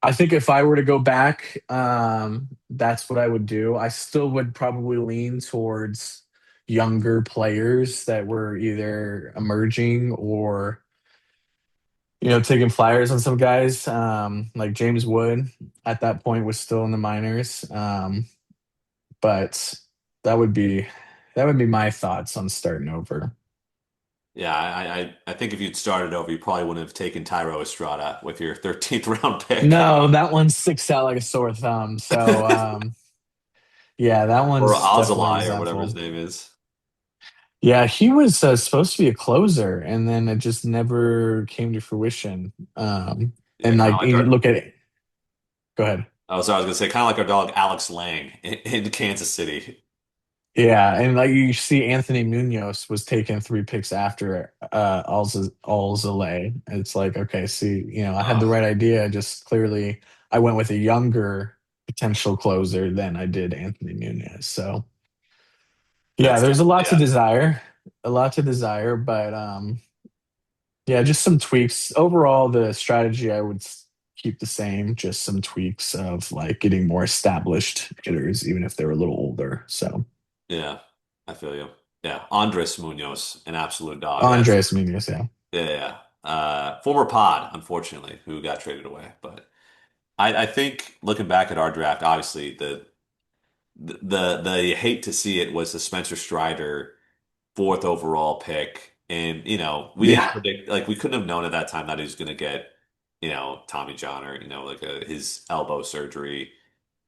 Speaker 2: I think if I were to go back, that's what I would do. I still would probably lean towards younger players that were either emerging or, taking flyers on some guys. Like James Wood at that point was still in the minors. But that would be that would be my thoughts on starting over.
Speaker 1: Yeah, I think if you'd started over, you probably wouldn't have taken Tyro Estrada with your 13th round pick.
Speaker 2: No, that one sticks out like a sore thumb. So yeah, that
Speaker 1: Or
Speaker 2: one's definitely
Speaker 1: Ozalai or whatever his
Speaker 2: resentful.
Speaker 1: name is.
Speaker 2: Yeah, he was supposed to be a closer, and then it just never came to fruition.
Speaker 1: Yeah,
Speaker 2: And
Speaker 1: kind of
Speaker 2: like,
Speaker 1: like
Speaker 2: you
Speaker 1: our.
Speaker 2: look at it. Go ahead.
Speaker 1: Oh, sorry, I was gonna say kind of like our dog Alex Lang in Kansas City.
Speaker 2: Yeah, and like you see, Anthony Munoz was taken 3 picks after Alzolay. It's like, okay, see, I had the
Speaker 1: Oh,
Speaker 2: right idea. Just clearly, I went with a younger potential closer than I did Anthony Munoz. So yeah,
Speaker 1: that's
Speaker 2: there's a lot to
Speaker 1: yeah,
Speaker 2: desire, but yeah, just some tweaks. Overall, the strategy I would keep the same, just some tweaks of like getting more established hitters, even if they're a little older. So
Speaker 1: yeah. I feel you. Yeah, Andres Munoz, an absolute dog. That's
Speaker 2: Andres Munoz, yeah.
Speaker 1: yeah, yeah. Former Pod, unfortunately, who got traded away. But I think looking back at our draft, obviously the hate to see it was the Spencer Strider fourth overall pick. And, we didn't
Speaker 2: Yeah.
Speaker 1: predict, like, we couldn't have known at that time that he was going to get, Tommy John or, like his elbow surgery.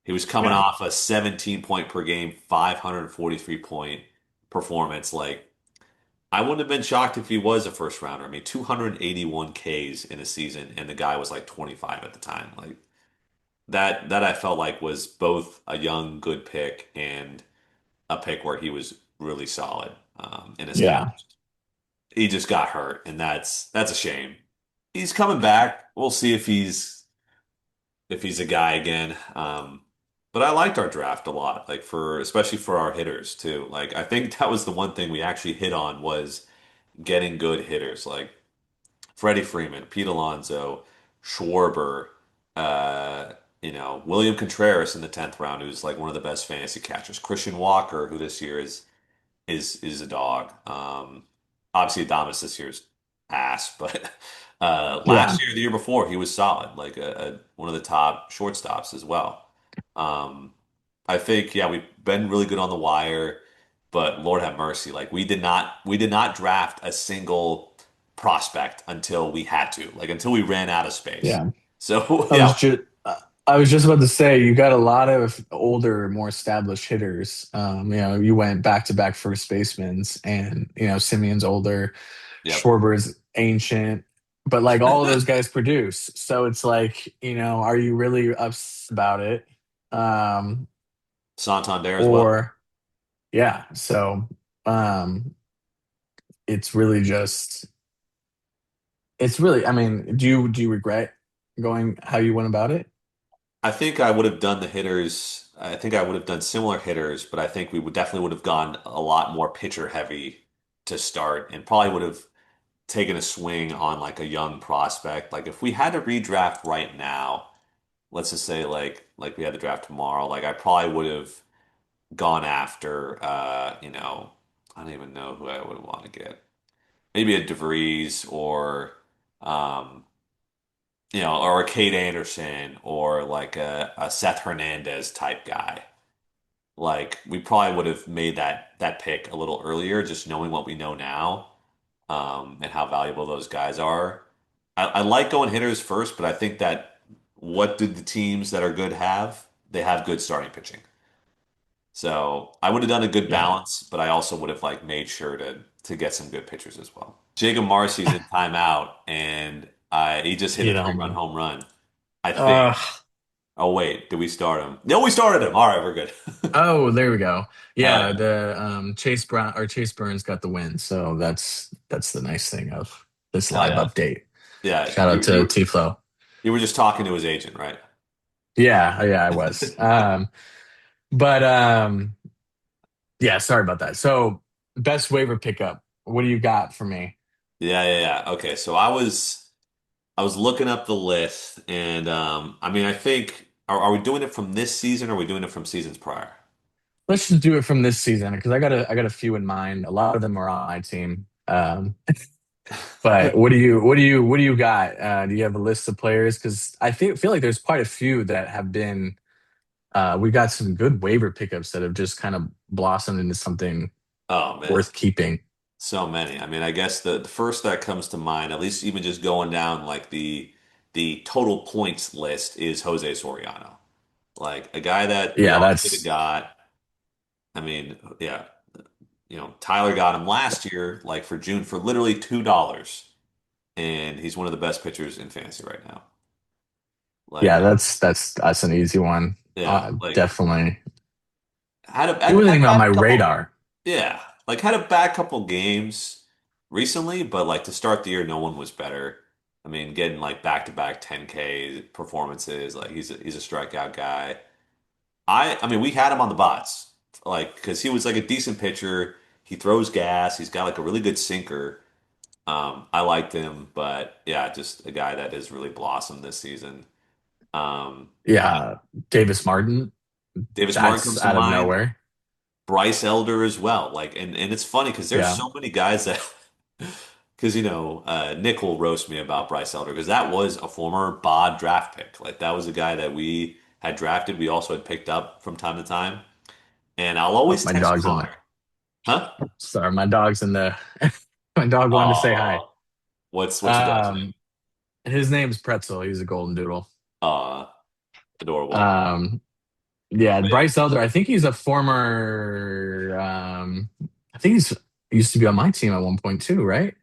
Speaker 1: He was coming
Speaker 2: Yeah.
Speaker 1: off a 17 point per game, 543-point performance. Like, I wouldn't have been shocked if he was a first rounder. I mean, 281 Ks in a season, and the guy was like 25 at the time. Like, that I felt like was both a young, good pick and a pick where he was really solid and
Speaker 2: Yeah.
Speaker 1: established. He just got hurt, and that's a shame. He's coming back. We'll see if he's a guy again. But I liked our draft a lot, like for especially for our hitters too. Like I think that was the one thing we actually hit on was getting good hitters, like Freddie Freeman, Pete Alonso, Schwarber, uh, William Contreras in the 10th round, who's like one of the best fantasy catchers. Christian Walker, who this year is a dog. Obviously, Adames this year's ass, but
Speaker 2: Yeah.
Speaker 1: last year, the year before, he was solid, like one of the top shortstops as well. Um, I think, yeah, we've been really good on the wire, but Lord have mercy, like we did not draft a single prospect until we had to, like until we ran out of space.
Speaker 2: Yeah.
Speaker 1: So
Speaker 2: I
Speaker 1: yeah,
Speaker 2: was just I was just about to say you got a lot of older, more established hitters. You went back to back first basemen, and Simeon's older,
Speaker 1: yep.
Speaker 2: Schwarber's ancient, but like all of those guys produce. So it's like, are you really upset about it? Um,
Speaker 1: Santander as well.
Speaker 2: or yeah, so um, it's really just I mean, do you regret going how you went about it?
Speaker 1: I think I would have done the hitters. I think I would have done similar hitters, but I think we would definitely would have gone a lot more pitcher heavy to start and probably would have taken a swing on like a young prospect. Like if we had to redraft right now, let's just say like we had the draft tomorrow, like I probably would have gone after I don't even know who I would want to get. Maybe a DeVries or um or a Kate Anderson or like a Seth Hernandez type guy. Like we probably would have made that pick a little earlier, just knowing what we know now, and how valuable those guys are. I like going hitters first, but I think that what did the teams that are good have? They have good starting pitching. So I would have done a good
Speaker 2: Yeah.
Speaker 1: balance, but I also would have like made sure to get some good pitchers as well. Jacob Marcy's in timeout, and he just hit a
Speaker 2: Hit a home
Speaker 1: three-run
Speaker 2: run.
Speaker 1: home run. I think.
Speaker 2: Uh,
Speaker 1: Oh wait, did we start him? No, we started him. All right, we're good.
Speaker 2: oh, there we go.
Speaker 1: Hell
Speaker 2: Yeah,
Speaker 1: yeah.
Speaker 2: the Chase Burns got the win, so that's the nice thing of this
Speaker 1: Hell
Speaker 2: live
Speaker 1: yeah.
Speaker 2: update.
Speaker 1: Yeah,
Speaker 2: Shout out to T-Flow.
Speaker 1: you were just talking to his agent, right?
Speaker 2: Yeah, I was. But yeah, sorry about that. So, best waiver pickup. What do you got for me?
Speaker 1: Yeah, yeah, yeah. Okay, so I was looking up the list, and I mean, I think are we doing it from this season, or are we doing it from seasons prior?
Speaker 2: Let's just do it from this season because I got a few in mind. A lot of them are on my team. But what do you got? Do you have a list of players? Because I feel like there's quite a few that have been. We got some good waiver pickups that have just kind of blossomed into something
Speaker 1: Oh man,
Speaker 2: worth keeping.
Speaker 1: so many. I mean, I guess the first that comes to mind, at least even just going down like the total points list, is Jose Soriano. Like a guy that we
Speaker 2: Yeah,
Speaker 1: all could have
Speaker 2: that's
Speaker 1: got. I mean, yeah, Tyler got him last year, like for June, for literally $2, and he's one of the best pitchers in fantasy right now. Like,
Speaker 2: Yeah, that's an easy one.
Speaker 1: yeah, like
Speaker 2: Definitely. He
Speaker 1: had
Speaker 2: wasn't even on
Speaker 1: bad
Speaker 2: my
Speaker 1: couple,
Speaker 2: radar.
Speaker 1: yeah, like had a bad couple games recently, but like to start the year, no one was better. I mean, getting like back-to-back 10K performances, like he's a strikeout guy. I mean, we had him on the bots, like because he was like a decent pitcher. He throws gas. He's got like a really good sinker. I liked him, but yeah, just a guy that has really blossomed this season. Yeah,
Speaker 2: Yeah, Davis Martin.
Speaker 1: Davis Martin
Speaker 2: That's
Speaker 1: comes to
Speaker 2: out of
Speaker 1: mind.
Speaker 2: nowhere.
Speaker 1: Bryce Elder as well. Like, and it's funny because there's
Speaker 2: Yeah.
Speaker 1: so many guys that, because Nick will roast me about Bryce Elder because that was a former Bod draft pick. Like that was a guy that we had drafted. We also had picked up from time to time, and I'll
Speaker 2: Oh,
Speaker 1: always
Speaker 2: my
Speaker 1: text
Speaker 2: dog's in
Speaker 1: Connor,
Speaker 2: the
Speaker 1: huh?
Speaker 2: sorry, my dog's in the my dog wanted to say hi.
Speaker 1: Oh, what's your dog's name?
Speaker 2: Um, his name's Pretzel. He's a golden doodle.
Speaker 1: Uh, adorable.
Speaker 2: Um, yeah,
Speaker 1: Wait,
Speaker 2: Bryce Elder. I think he's a former. I think he's he used to be on my team at one point too, right?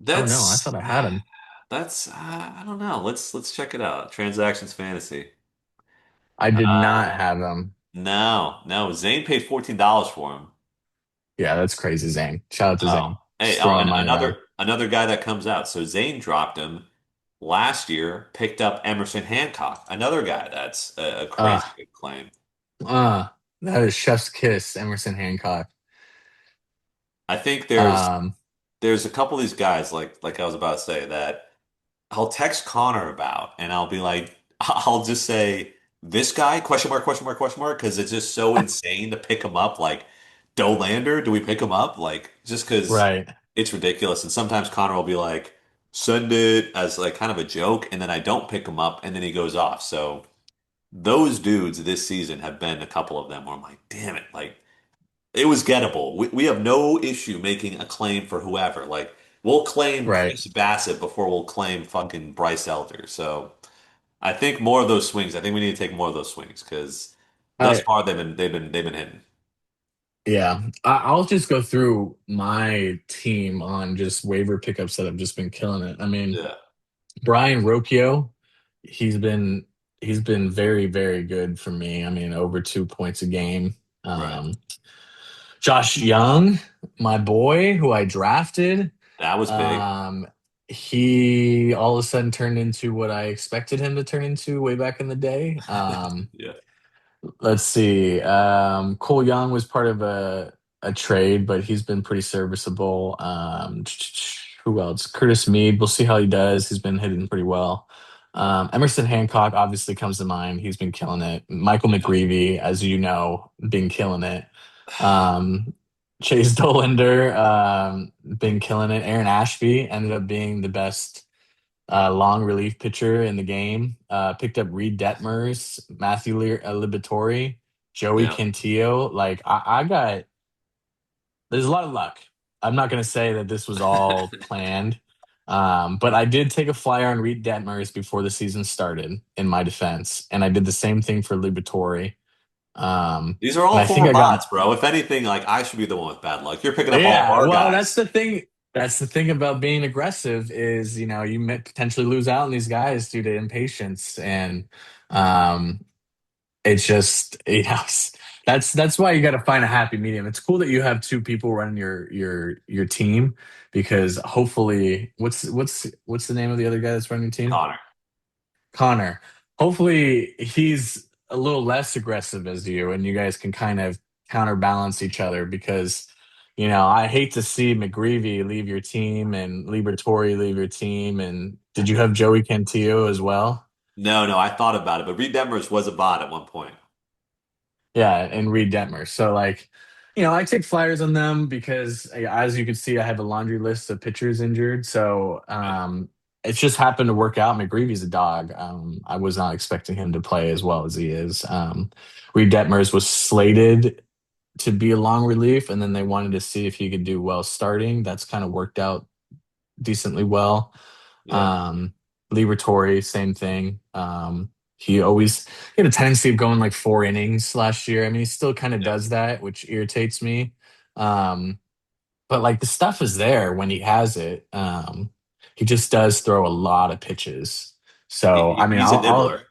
Speaker 2: Oh no, I
Speaker 1: that's
Speaker 2: thought I had him.
Speaker 1: that's I don't know. Let's check it out. Transactions fantasy.
Speaker 2: I did not
Speaker 1: Uh,
Speaker 2: have him.
Speaker 1: no. Zane paid $14 for him.
Speaker 2: Yeah, that's crazy, Zane. Shout out to
Speaker 1: Oh,
Speaker 2: Zane.
Speaker 1: hey,
Speaker 2: Just
Speaker 1: oh,
Speaker 2: throwing
Speaker 1: and
Speaker 2: money around.
Speaker 1: another guy that comes out. So Zane dropped him last year. Picked up Emerson Hancock, another guy that's a
Speaker 2: Uh,
Speaker 1: crazy good claim.
Speaker 2: uh, that is Chef's Kiss, Emerson Hancock.
Speaker 1: I think
Speaker 2: Um,
Speaker 1: there's a couple of these guys like I was about to say that I'll text Connor about, and I'll be like, I'll just say this guy question mark because it's just so insane to pick him up. Like Dolander, do we pick him up? Like just because
Speaker 2: right.
Speaker 1: it's ridiculous. And sometimes Connor will be like, send it as like kind of a joke, and then I don't pick him up, and then he goes off. So those dudes this season have been a couple of them where I'm like, damn it, like. It was gettable. We have no issue making a claim for whoever. Like we'll claim
Speaker 2: Right.
Speaker 1: Chris Bassett before we'll claim fucking Bryce Elder. So I think more of those swings. I think we need to take more of those swings because thus
Speaker 2: I
Speaker 1: far they've been hitting.
Speaker 2: Yeah, I'll just go through my team on just waiver pickups that have just been killing it. I mean,
Speaker 1: Yeah.
Speaker 2: Brian Rocchio, he's been he's been very, very good for me. I mean, over 2 points a game.
Speaker 1: Right.
Speaker 2: Um, Josh Young, my boy, who I drafted,
Speaker 1: That was big.
Speaker 2: um, he all of a sudden turned into what I expected him to turn into way back in the day.
Speaker 1: Yeah.
Speaker 2: Let's see. Cole Young was part of a trade, but he's been pretty serviceable. Who else? Curtis Mead. We'll see how he does. He's been hitting pretty well. Emerson Hancock obviously comes to mind. He's been killing it. Michael
Speaker 1: Yeah.
Speaker 2: McGreevy, as you know, been killing it. Um, Chase Dolander, been killing it. Aaron Ashby ended up being the best long relief pitcher in the game. Picked up Reed Detmers, Matthew Liberatore, Joey
Speaker 1: Yeah.
Speaker 2: Cantillo. Like I got, there's a lot of luck. I'm not going to say that this was all planned, but I did take a flyer on Reed Detmers before the season started. In my defense, and I did the same thing for Liberatore.
Speaker 1: These are
Speaker 2: And
Speaker 1: all
Speaker 2: I think
Speaker 1: former
Speaker 2: I got
Speaker 1: bots, bro. If anything, like I should be the one with bad luck. You're picking up all of
Speaker 2: Yeah,
Speaker 1: our
Speaker 2: well, that's
Speaker 1: guys.
Speaker 2: the thing. That's the thing about being aggressive is, you may potentially lose out on these guys due to impatience, and um, it's just, that's why you got to find a happy medium. It's cool that you have two people running your team because hopefully, what's the name of the other guy that's running your team?
Speaker 1: Connor.
Speaker 2: Connor. Hopefully, he's a little less aggressive as you, and you guys can kind of counterbalance each other because, I hate to see McGreevy leave your team and Liberatore leave your team. And did you have Joey Cantillo as well?
Speaker 1: No, I thought about it, but Reed Demers was a bot at one point.
Speaker 2: Yeah, and Reed Detmer. So like, I take flyers on them because as you can see, I have a laundry list of pitchers injured. So
Speaker 1: Right.
Speaker 2: it's just happened to work out. McGreevy's a dog. I was not expecting him to play as well as he is. Reed Detmers was slated to be a long relief, and then they wanted to see if he could do well starting. That's kind of worked out decently well.
Speaker 1: Yeah.
Speaker 2: Um, Liberatore, same thing. He had a tendency of going like 4 innings last year. I mean, he still kind of
Speaker 1: Yeah.
Speaker 2: does that, which irritates me. But like the stuff is there when he has it. He just does throw a lot of pitches. So I mean,
Speaker 1: He's a nibbler.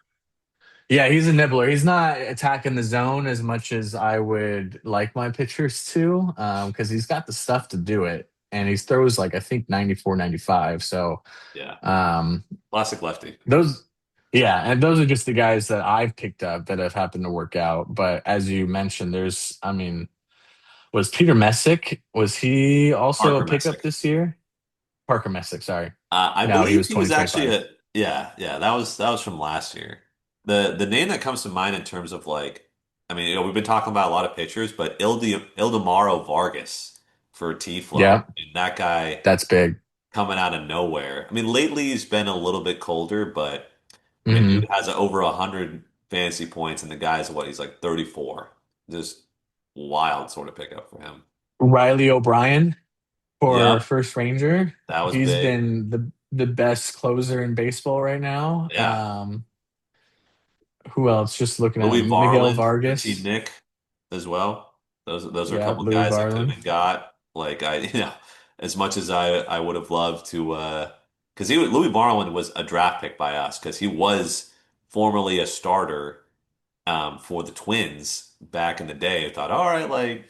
Speaker 2: yeah, he's a nibbler. He's not attacking the zone as much as I would like my pitchers to, because he's got the stuff to do it, and he throws like I think 94, 95. So
Speaker 1: Yeah,
Speaker 2: um,
Speaker 1: classic lefty.
Speaker 2: those, yeah, and those are just the guys that I've picked up that have happened to work out. But as you mentioned, I mean, was Peter Messick? Was he also a
Speaker 1: Parker
Speaker 2: pickup
Speaker 1: Messick.
Speaker 2: this year? Parker Messick, sorry.
Speaker 1: I
Speaker 2: No, he
Speaker 1: believe
Speaker 2: was
Speaker 1: he was actually
Speaker 2: 2025.
Speaker 1: a yeah. That was from last year. The name that comes to mind in terms of like, I mean, we've been talking about a lot of pitchers, but Ildemaro Vargas for T-Flow,
Speaker 2: Yeah,
Speaker 1: and that guy
Speaker 2: that's big.
Speaker 1: coming out of nowhere. I mean, lately he's been a little bit colder, but I mean, dude
Speaker 2: Hmm.
Speaker 1: has over 100 fantasy points, and the guy's what, he's like 34. Just wild sort of pickup for him.
Speaker 2: Riley O'Brien for
Speaker 1: Yep,
Speaker 2: First Ranger.
Speaker 1: that was
Speaker 2: He's
Speaker 1: big.
Speaker 2: been the best closer in baseball right now.
Speaker 1: Yeah.
Speaker 2: Who else? Just looking at
Speaker 1: Louis
Speaker 2: Miguel
Speaker 1: Varland for Team
Speaker 2: Vargas.
Speaker 1: Nick as well. Those are a
Speaker 2: Yeah,
Speaker 1: couple
Speaker 2: Louis
Speaker 1: guys that could have
Speaker 2: Varland.
Speaker 1: been got. Like as much as I would have loved to, because Louis Varland was a draft pick by us because he was formerly a starter for the Twins back in the day. I thought, all right, like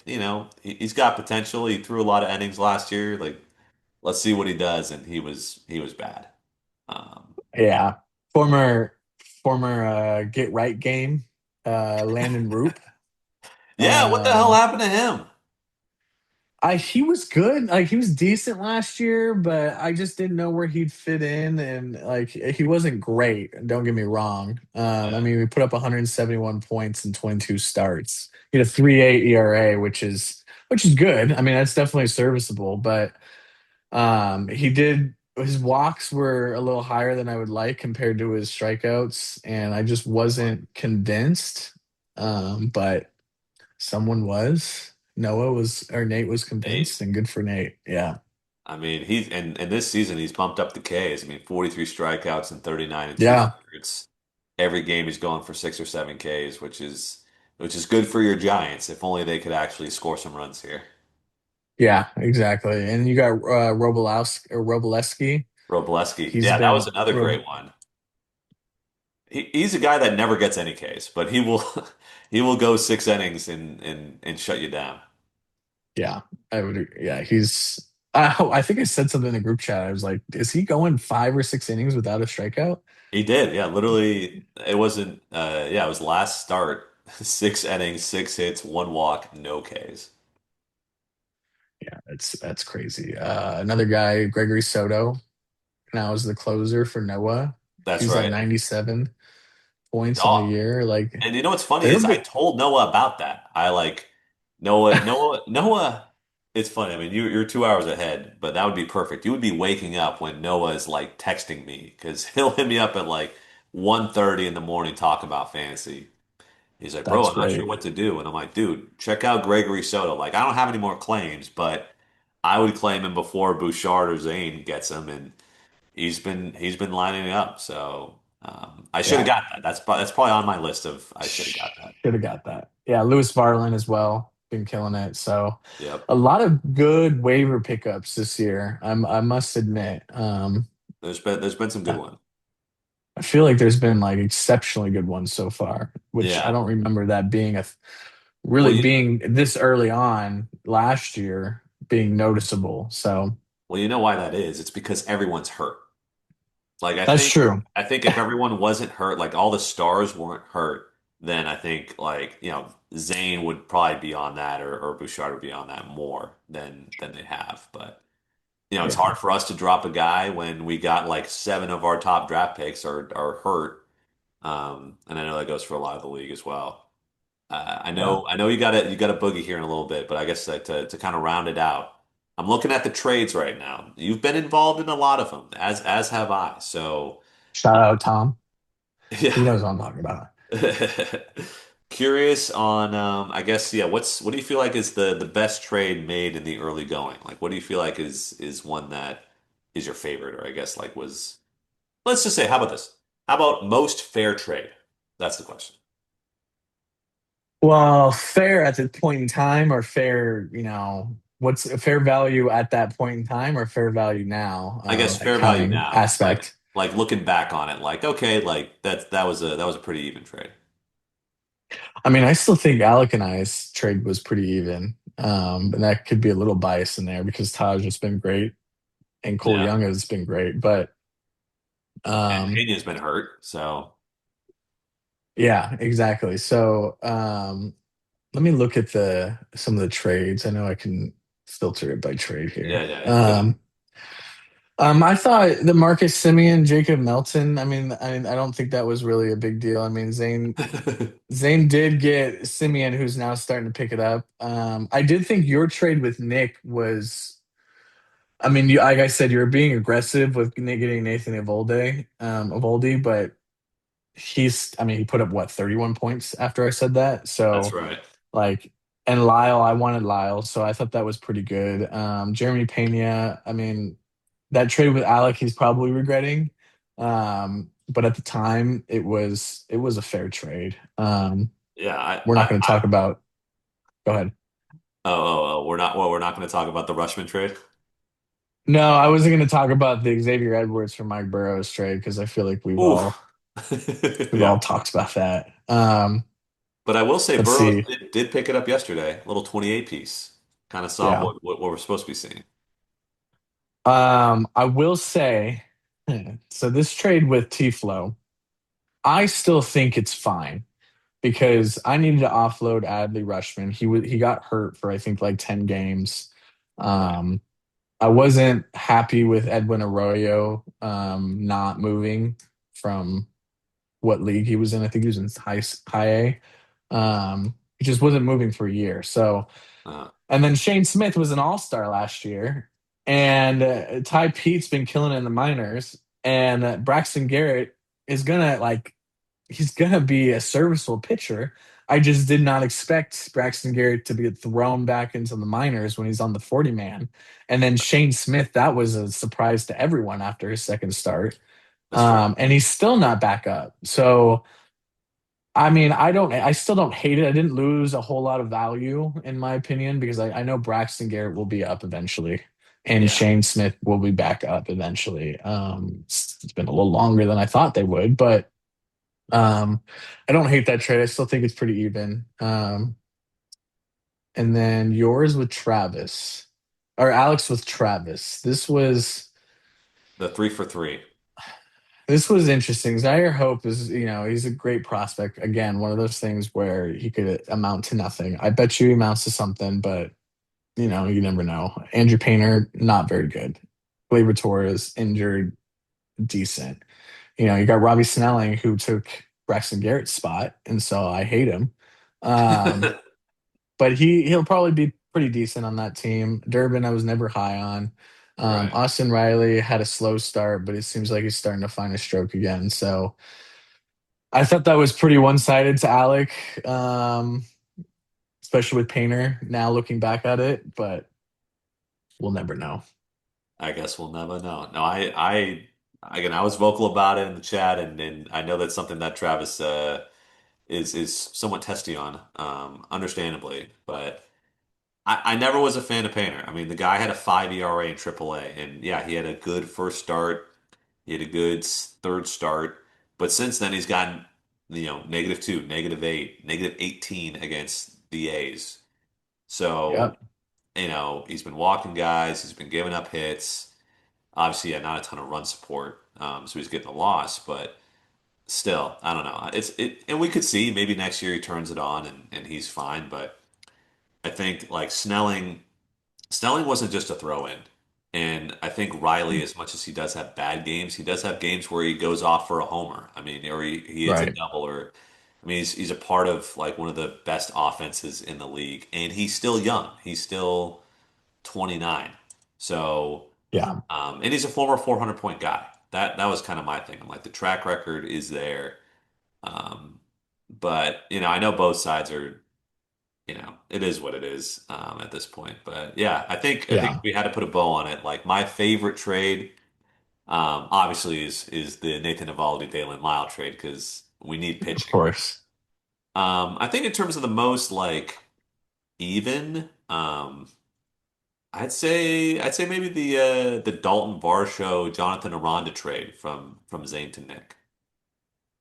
Speaker 1: he's got potential. He threw a lot of innings last year. Like let's see what he does, and he was bad. Um,
Speaker 2: Yeah, former former get right game. Landon Roop.
Speaker 1: yeah, what the hell
Speaker 2: Um,
Speaker 1: happened to him?
Speaker 2: he was good. Like he was decent last year, but I just didn't know where he'd fit in, and like he wasn't great. Don't get me wrong. I
Speaker 1: Yeah.
Speaker 2: mean, we put up 171 points in 22 starts. He had a 3.8 ERA, which is good. I mean, that's definitely serviceable. But he did his walks were a little higher than I would like compared to his strikeouts, and I just wasn't convinced. But someone was. Noah was, or Nate was
Speaker 1: Nate.
Speaker 2: convinced, and good for Nate. Yeah.
Speaker 1: I mean, he's and this season he's bumped up the Ks. I mean, 43 strikeouts and 39 and
Speaker 2: Yeah.
Speaker 1: two-thirds. Every game he's going for 6 or 7 Ks, which is good for your Giants. If only they could actually score some runs here.
Speaker 2: Yeah, exactly. And you got Robleski.
Speaker 1: Robleski,
Speaker 2: He's
Speaker 1: yeah, that was
Speaker 2: been,
Speaker 1: another great one. He's a guy that never gets any Ks, but he will he will go 6 innings and shut you down.
Speaker 2: yeah, yeah, I think I said something in the group chat. I was like, is he going 5 or 6 innings without a strikeout?
Speaker 1: He did, yeah. Literally, it wasn't. Yeah, it was last start. 6 innings, 6 hits, 1 walk, no Ks.
Speaker 2: Yeah, that's crazy. Another guy, Gregory Soto, now is the closer for Noah.
Speaker 1: That's
Speaker 2: He's at
Speaker 1: right.
Speaker 2: 97 points on the
Speaker 1: Oh,
Speaker 2: year. Like
Speaker 1: and you know what's funny
Speaker 2: they're
Speaker 1: is I
Speaker 2: bit
Speaker 1: told Noah about that. I like Noah. It's funny. I mean, you're 2 hours ahead, but that would be perfect. You would be waking up when Noah is like texting me because he'll hit me up at like 1:30 in the morning talking about fantasy. He's like, bro,
Speaker 2: That's
Speaker 1: I'm not sure
Speaker 2: great.
Speaker 1: what to do. And I'm like, dude, check out Gregory Soto. Like, I don't have any more claims, but I would claim him before Bouchard or Zane gets him, and he's been lining it up. So I should have
Speaker 2: Yeah.
Speaker 1: got that. That's probably on my list of I should have got that.
Speaker 2: Should have got that. Yeah, Lewis Varlin as well, been killing it. So
Speaker 1: Yep.
Speaker 2: a lot of good waiver pickups this year. I must admit.
Speaker 1: There's been some good
Speaker 2: I
Speaker 1: ones.
Speaker 2: I feel like there's been like exceptionally good ones so far, which I
Speaker 1: Yeah.
Speaker 2: don't remember that being
Speaker 1: Well,
Speaker 2: really being this early on last year being noticeable. So
Speaker 1: you know why that is? It's because everyone's hurt. Like I
Speaker 2: that's
Speaker 1: think
Speaker 2: true.
Speaker 1: I think if everyone wasn't hurt, like all the stars weren't hurt, then I think like Zane would probably be on that or Bouchard would be on that more than they have. But it's
Speaker 2: Yeah.
Speaker 1: hard for us to drop a guy when we got like 7 of our top draft picks are hurt. And I know that goes for a lot of the league as well. I
Speaker 2: Yeah.
Speaker 1: know, I know you got a boogie here in a little bit, but I guess to kind of round it out, I'm looking at the trades right now. You've been involved in a lot of them, as have I. So,
Speaker 2: Shout out Tom.
Speaker 1: yeah,
Speaker 2: He knows what I'm talking about.
Speaker 1: curious on, I guess, yeah. What do you feel like is the best trade made in the early going? Like, what do you feel like is one that is your favorite, or I guess like was, let's just say, how about this? How about most fair trade? That's the question.
Speaker 2: Well, fair at the point in time, or fair, what's a fair value at that point in time, or fair value now,
Speaker 1: I guess fair value
Speaker 2: accounting
Speaker 1: now,
Speaker 2: aspect.
Speaker 1: like looking back on it, like okay, like that was a pretty even trade.
Speaker 2: I mean, I still think Alec and I's trade was pretty even. And that could be a little bias in there because Taj has been great and Cole
Speaker 1: Yeah,
Speaker 2: Young has been great. But
Speaker 1: and
Speaker 2: um,
Speaker 1: Pena's been hurt, so
Speaker 2: yeah, exactly. So let me look at the some of the trades. I know I can filter it by trade
Speaker 1: yeah,
Speaker 2: here.
Speaker 1: yeah, do it.
Speaker 2: I thought the Marcus Simeon, Jacob Melton. I don't think that was really a big deal. I mean, Zane did get Simeon, who's now starting to pick it up. I did think your trade with Nick was. I mean, like I said, you were being aggressive with getting Nathan Evolde, but I mean, he put up what, 31 points after I said that.
Speaker 1: That's
Speaker 2: So,
Speaker 1: right.
Speaker 2: like, and Lyle, I wanted Lyle, so I thought that was pretty good. Jeremy Pena, I mean, that trade with Alec, he's probably regretting. But at the time, it was a fair trade.
Speaker 1: Yeah,
Speaker 2: We're not going to talk about. Go ahead.
Speaker 1: we're not going to talk about the Rushman trade.
Speaker 2: No, I wasn't going to talk about the Xavier Edwards for Mike Burrows trade because I feel like we've
Speaker 1: Ooh,
Speaker 2: all we've
Speaker 1: yeah.
Speaker 2: all talked about that.
Speaker 1: But I will say
Speaker 2: Let's
Speaker 1: Burrows
Speaker 2: see.
Speaker 1: did pick it up yesterday. A little 28 piece. Kind of saw
Speaker 2: Yeah.
Speaker 1: what we're supposed to be seeing.
Speaker 2: I will say, so this trade with T-Flow, I still think it's fine because I needed to offload Adley Rushman. He got hurt for I think like 10 games.
Speaker 1: Right.
Speaker 2: Um, I wasn't happy with Edwin Arroyo not moving from what league he was in. I think he was in high A. He just wasn't moving for a year. So,
Speaker 1: Uh,
Speaker 2: and then Shane Smith was an all-star last year, and Ty Pete's been killing it in the minors, and Braxton Garrett is gonna like he's gonna be a serviceable pitcher. I just did not expect Braxton Garrett to be thrown back into the minors when he's on the 40 man. And then Shane Smith, that was a surprise to everyone after his second start.
Speaker 1: that's true.
Speaker 2: And he's still not back up. So I mean, I still don't hate it. I didn't lose a whole lot of value in my opinion because I know Braxton Garrett will be up eventually and
Speaker 1: Yeah.
Speaker 2: Shane Smith will be back up eventually. It's been a little longer than I thought they would, but um, I don't hate that trade. I still think it's pretty even. And then yours with Travis or Alex with Travis.
Speaker 1: The 3 for 3.
Speaker 2: This was interesting. Zaire Hope is, he's a great prospect. Again, one of those things where he could amount to nothing. I bet you he amounts to something, but you never know. Andrew Painter, not very good. Gleyber Torres injured, decent. You got Robbie Snelling who took Braxton Garrett's spot, and so I hate him. Um, but he'll probably be pretty decent on that team. Durbin, I was never high on.
Speaker 1: Right.
Speaker 2: Austin Riley had a slow start, but it seems like he's starting to find a stroke again. So I thought that was pretty one-sided to Alec, especially with Painter now looking back at it, but we'll never know.
Speaker 1: I guess we'll never know. No, again, I was vocal about it in the chat, and I know that's something that Travis is somewhat testy on, understandably. But I never was a fan of Painter. I mean, the guy had a 5 ERA in AAA, and yeah, he had a good first start. He had a good third start, but since then he's gotten -2, -8, -18 against the A's. So
Speaker 2: Yep.
Speaker 1: he's been walking guys, he's been giving up hits. Obviously, yeah, not a ton of run support, so he's getting a loss, but still, I don't know. And we could see maybe next year he turns it on and he's fine, but I think like Snelling wasn't just a throw in. And I think Riley, as much as he does have bad games, he does have games where he goes off for a homer. I mean, or he hits a
Speaker 2: Right.
Speaker 1: double, or I mean, he's a part of like one of the best offenses in the league, and he's still young. He's still 29. So,
Speaker 2: Yeah.
Speaker 1: and he's a former 400 point guy. That was kind of my thing. I'm like the track record is there, um, but I know both sides are it is what it is at this point. But yeah, I think
Speaker 2: Yeah.
Speaker 1: we had to put a bow on it. Like my favorite trade, obviously, is the Nathan Eovaldi Dalen Lyle trade because we need
Speaker 2: Of
Speaker 1: pitching.
Speaker 2: course.
Speaker 1: I think in terms of the most like even, I'd say maybe the Dalton Varsho Jonathan Aranda trade from Zane to Nick.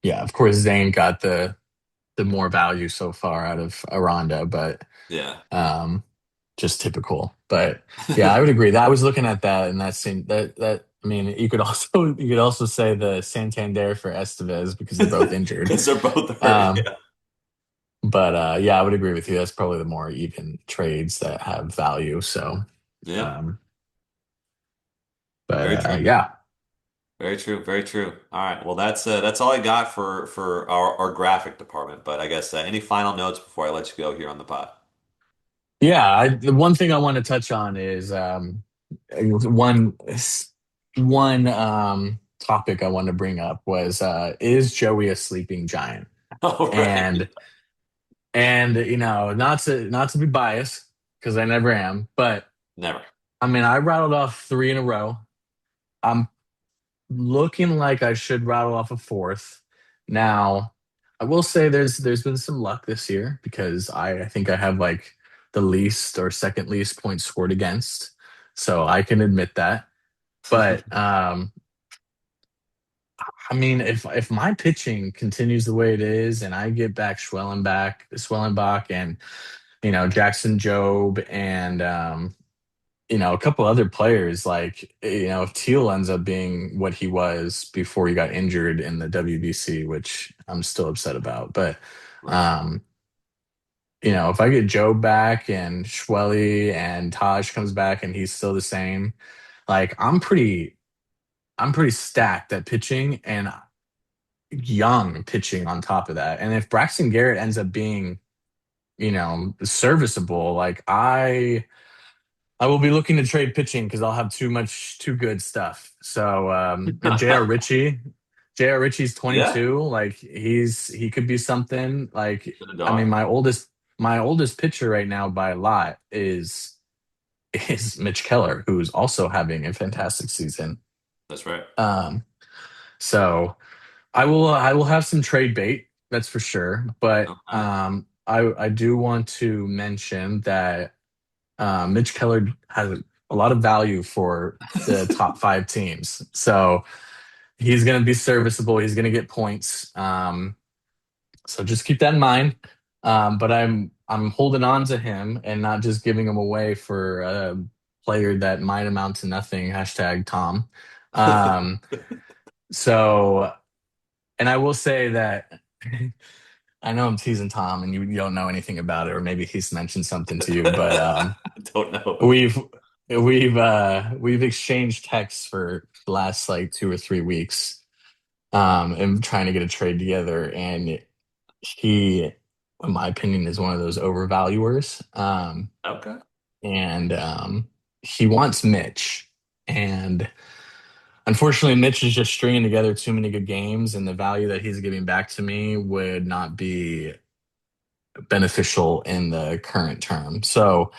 Speaker 2: Yeah, of course, Zane got the more value so far out of Aranda, but
Speaker 1: Yeah.
Speaker 2: um, just typical. But yeah, I would agree. That I was looking at that and that seemed that I mean, you could also say the Santander for Estevez because they're both injured.
Speaker 1: Because they're both hurt.
Speaker 2: Um,
Speaker 1: Yeah.
Speaker 2: but yeah, I would agree with you. That's probably the more even trades that have value. So,
Speaker 1: Yeah.
Speaker 2: um,
Speaker 1: Very
Speaker 2: but
Speaker 1: true.
Speaker 2: yeah.
Speaker 1: Very true. Very true. All right. Well, that's all I got for our graphic department. But I guess any final notes before I let you go here on the pod?
Speaker 2: Yeah, the one thing I want to touch on is one one topic I wanted to bring up was is Joey a sleeping giant?
Speaker 1: All right.
Speaker 2: And not to be biased because I never am, but
Speaker 1: Never.
Speaker 2: I mean I rattled off three in a row. I'm looking like I should rattle off a fourth. Now, I will say there's been some luck this year because I think I have like the least or second least points scored against. So I can admit that. But I mean if my pitching continues the way it is and I get back Schwellenbach and Jackson Job and a couple other players, like, if Teal ends up being what he was before he got injured in the WBC, which I'm still upset about. But,
Speaker 1: Right.
Speaker 2: um, if I get Joe back and Schwelly and Taj comes back and he's still the same, like I'm pretty stacked at pitching and young pitching on top of that. And if Braxton Garrett ends up being, serviceable, like I will be looking to trade pitching because I'll have too good stuff. So and J.R. Ritchie's
Speaker 1: Yeah.
Speaker 2: 22. Like he could be something. Like
Speaker 1: Been a
Speaker 2: I mean,
Speaker 1: dog.
Speaker 2: my oldest pitcher right now by a lot is Mitch Keller, who's also having a fantastic season.
Speaker 1: That's right.
Speaker 2: Um, so I will have some trade bait, that's for sure. But
Speaker 1: Okay.
Speaker 2: I do want to mention that Mitch Keller has a lot of value for the top five teams. So he's going to be serviceable. He's going to get points. So just keep that in mind. But I'm holding on to him and not just giving him away for a player that might amount to nothing. Hashtag Tom. Um, so, and I will say that I know I'm teasing Tom, and you don't know anything about it, or maybe he's mentioned something to you, but
Speaker 1: Don't know.
Speaker 2: We've we've exchanged texts for the last like 2 or 3 weeks, and trying to get a trade together. And he, in my opinion, is one of those overvaluers.
Speaker 1: Okay.
Speaker 2: And he wants Mitch, and unfortunately, Mitch is just stringing together too many good games, and the value that he's giving back to me would not be beneficial in the current term. So.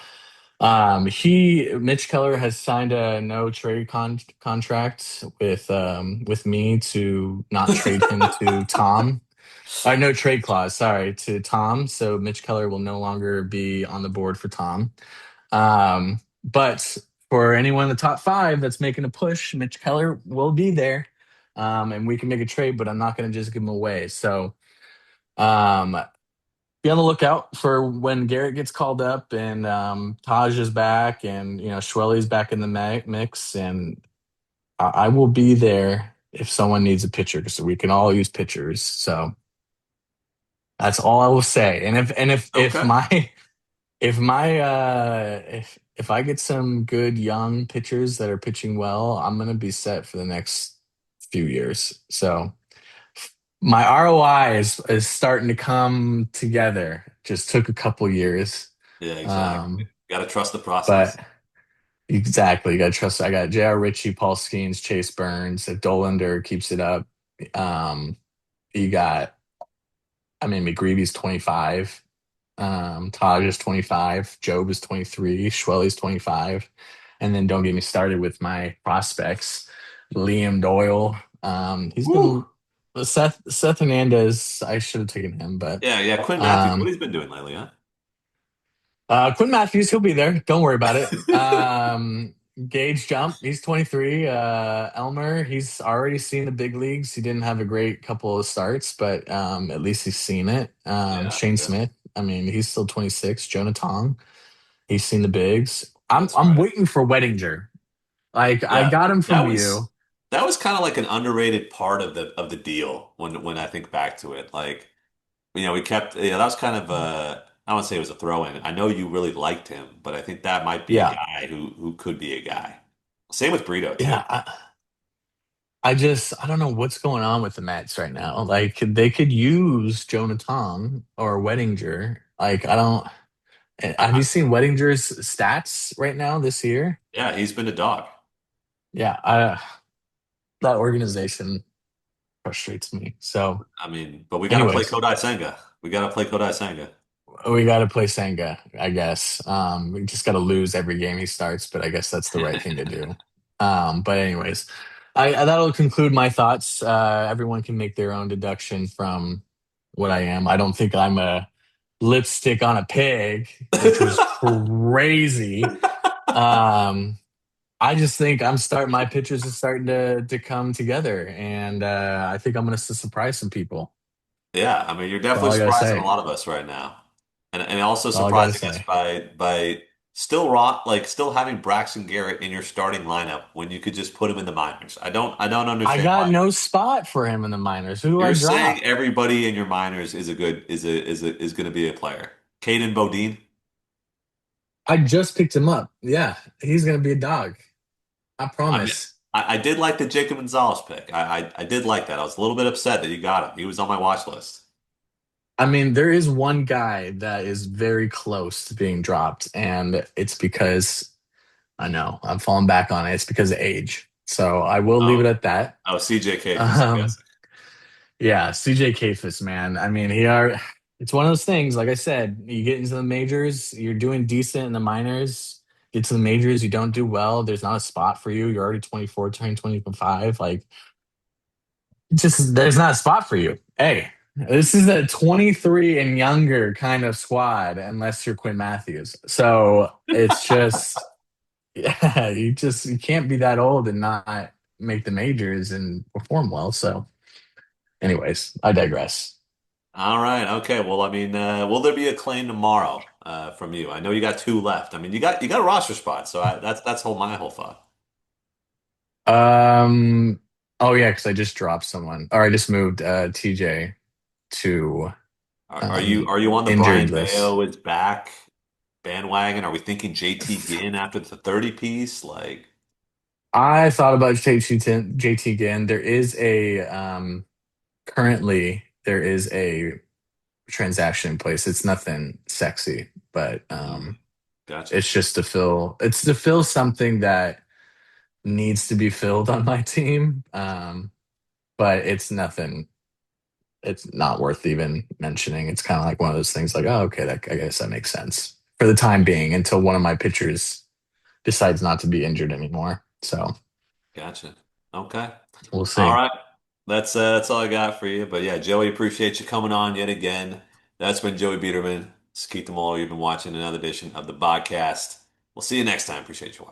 Speaker 2: Mitch Keller has signed a no trade contract with me to not trade him to Tom. No trade clause, sorry, to Tom. So Mitch Keller will no longer be on the board for Tom. But for anyone in the top five that's making a push, Mitch Keller will be there. And we can make a trade, but I'm not going to just give him away. So, um, be on the lookout for when Garrett gets called up and Taj is back and Schwelly's back in the mix, and I will be there if someone needs a pitcher, so we can all use pitchers. So that's all I will say. And if
Speaker 1: Okay.
Speaker 2: my if I get some good young pitchers that are pitching well, I'm gonna be set for the next few years. So my ROI is starting to come together. Just took a couple years.
Speaker 1: Yeah, exactly.
Speaker 2: Um,
Speaker 1: Got to trust the process.
Speaker 2: but exactly, you gotta trust. I got J.R. Ritchie, Paul Skeens, Chase Burns. If Dolander keeps it up, um, you got. I mean, McGreevy's 25. Taj is 25. Job is 23. Schwelly's 25. And then don't get me started with my prospects. Liam Doyle. He's been
Speaker 1: Woo.
Speaker 2: Seth Hernandez, I should have taken him, but
Speaker 1: Yeah, yeah. Quinn Matthews, what
Speaker 2: um,
Speaker 1: he's been doing lately, huh?
Speaker 2: Quinn Matthews, he'll be there. Don't worry about it. Gage Jump, he's 23. Elmer, he's already seen the big leagues. He didn't have a great couple of starts, but at least he's seen it.
Speaker 1: Yeah,
Speaker 2: Shane
Speaker 1: yeah.
Speaker 2: Smith, I mean, he's still 26. Jonah Tong, he's seen the bigs.
Speaker 1: That's
Speaker 2: I'm
Speaker 1: right.
Speaker 2: waiting for Wettinger. Like I
Speaker 1: Yeah,
Speaker 2: got him
Speaker 1: that
Speaker 2: from
Speaker 1: was
Speaker 2: you.
Speaker 1: that was kind of like an underrated part of the deal when I think back to it. Like, we kept, that was kind of I don't want to say it was a throw-in. I know you really liked him, but I think that might be a
Speaker 2: Yeah,
Speaker 1: guy who could be a guy. Same with Brito too.
Speaker 2: yeah. I don't know what's going on with the Mets right now. Like they could use Jonah Tong or Wettinger. Like I don't. Have
Speaker 1: I,
Speaker 2: you seen Wettinger's stats right now this year?
Speaker 1: yeah, he's been a dog.
Speaker 2: Yeah, that organization frustrates me. So,
Speaker 1: I mean, but we got to play
Speaker 2: anyways,
Speaker 1: Kodai Senga. We got to play Kodai Senga.
Speaker 2: we got to play Senga, I guess. We just got to lose every game he starts, but I guess that's the right thing to do. But anyways, that'll conclude my thoughts. Everyone can make their own deduction from what I am. I don't think I'm a lipstick on a pig, which was crazy. Um, I just think my pictures are starting to come together, and I think I'm going to surprise some people.
Speaker 1: Yeah, I mean, you're
Speaker 2: That's
Speaker 1: definitely
Speaker 2: all I got to
Speaker 1: surprising a
Speaker 2: say.
Speaker 1: lot of us right now, and also
Speaker 2: That's all I got to
Speaker 1: surprising us
Speaker 2: say.
Speaker 1: by still having Braxton Garrett in your starting lineup when you could just put him in the minors. I don't
Speaker 2: I
Speaker 1: understand
Speaker 2: got
Speaker 1: why.
Speaker 2: no spot for him in the minors. Who do I
Speaker 1: You're saying
Speaker 2: drop?
Speaker 1: everybody in your minors is going to be a player. Caden Bodine.
Speaker 2: I just picked him up. Yeah, he's going to be a dog. I
Speaker 1: I mean,
Speaker 2: promise.
Speaker 1: I did like the Jacob Gonzalez pick. I did like that. I was a little bit upset that you got him. He was on my watch list.
Speaker 2: I mean, there is one guy that is very close to being dropped, and it's because I know I'm falling back on it. It's because of age. So I will leave
Speaker 1: Oh,
Speaker 2: it at that.
Speaker 1: oh, CJ Kafis, I'm
Speaker 2: Um,
Speaker 1: guessing.
Speaker 2: Yeah, CJ Kafis, man. I mean, it's one of those things, like I said, you get into the majors, you're doing decent in the minors, get to the majors, you don't do well, there's not a spot for you. You're already 24, turning 25. Like, just there's not a spot for you. Hey, this is a 23 and younger kind of squad, unless you're Quinn Matthews. So it's just, yeah, you can't be that old and not make the majors and perform well. So, anyways, I digress.
Speaker 1: All right. Okay. Well, I mean, will there be a claim tomorrow from you? I know you got two left. I mean, you got a roster spot, so that's my whole thought.
Speaker 2: Um. Oh yeah, because I just dropped someone, or I just moved TJ to
Speaker 1: Are you on the
Speaker 2: injured
Speaker 1: Brian
Speaker 2: list.
Speaker 1: Bayo is back bandwagon? Are we thinking JT Ginn after the 30 piece? Like,
Speaker 2: I thought about JT again. Currently there is a transaction in place. It's nothing sexy, but
Speaker 1: gotcha,
Speaker 2: it's to fill something that needs to be filled on my team. But it's nothing. It's not worth even mentioning. It's kind of like one of those things like, oh, okay, I guess that makes sense for the time being until one of my pitchers decides not to be injured anymore. So
Speaker 1: gotcha. Okay.
Speaker 2: we'll
Speaker 1: All
Speaker 2: see.
Speaker 1: right. That's all I got for you. But yeah, Joey, appreciate you coming on yet again. That's been Joey Biederman. It's Keith Demore. You've been watching another edition of the podcast. We'll see you next time. Appreciate you watching.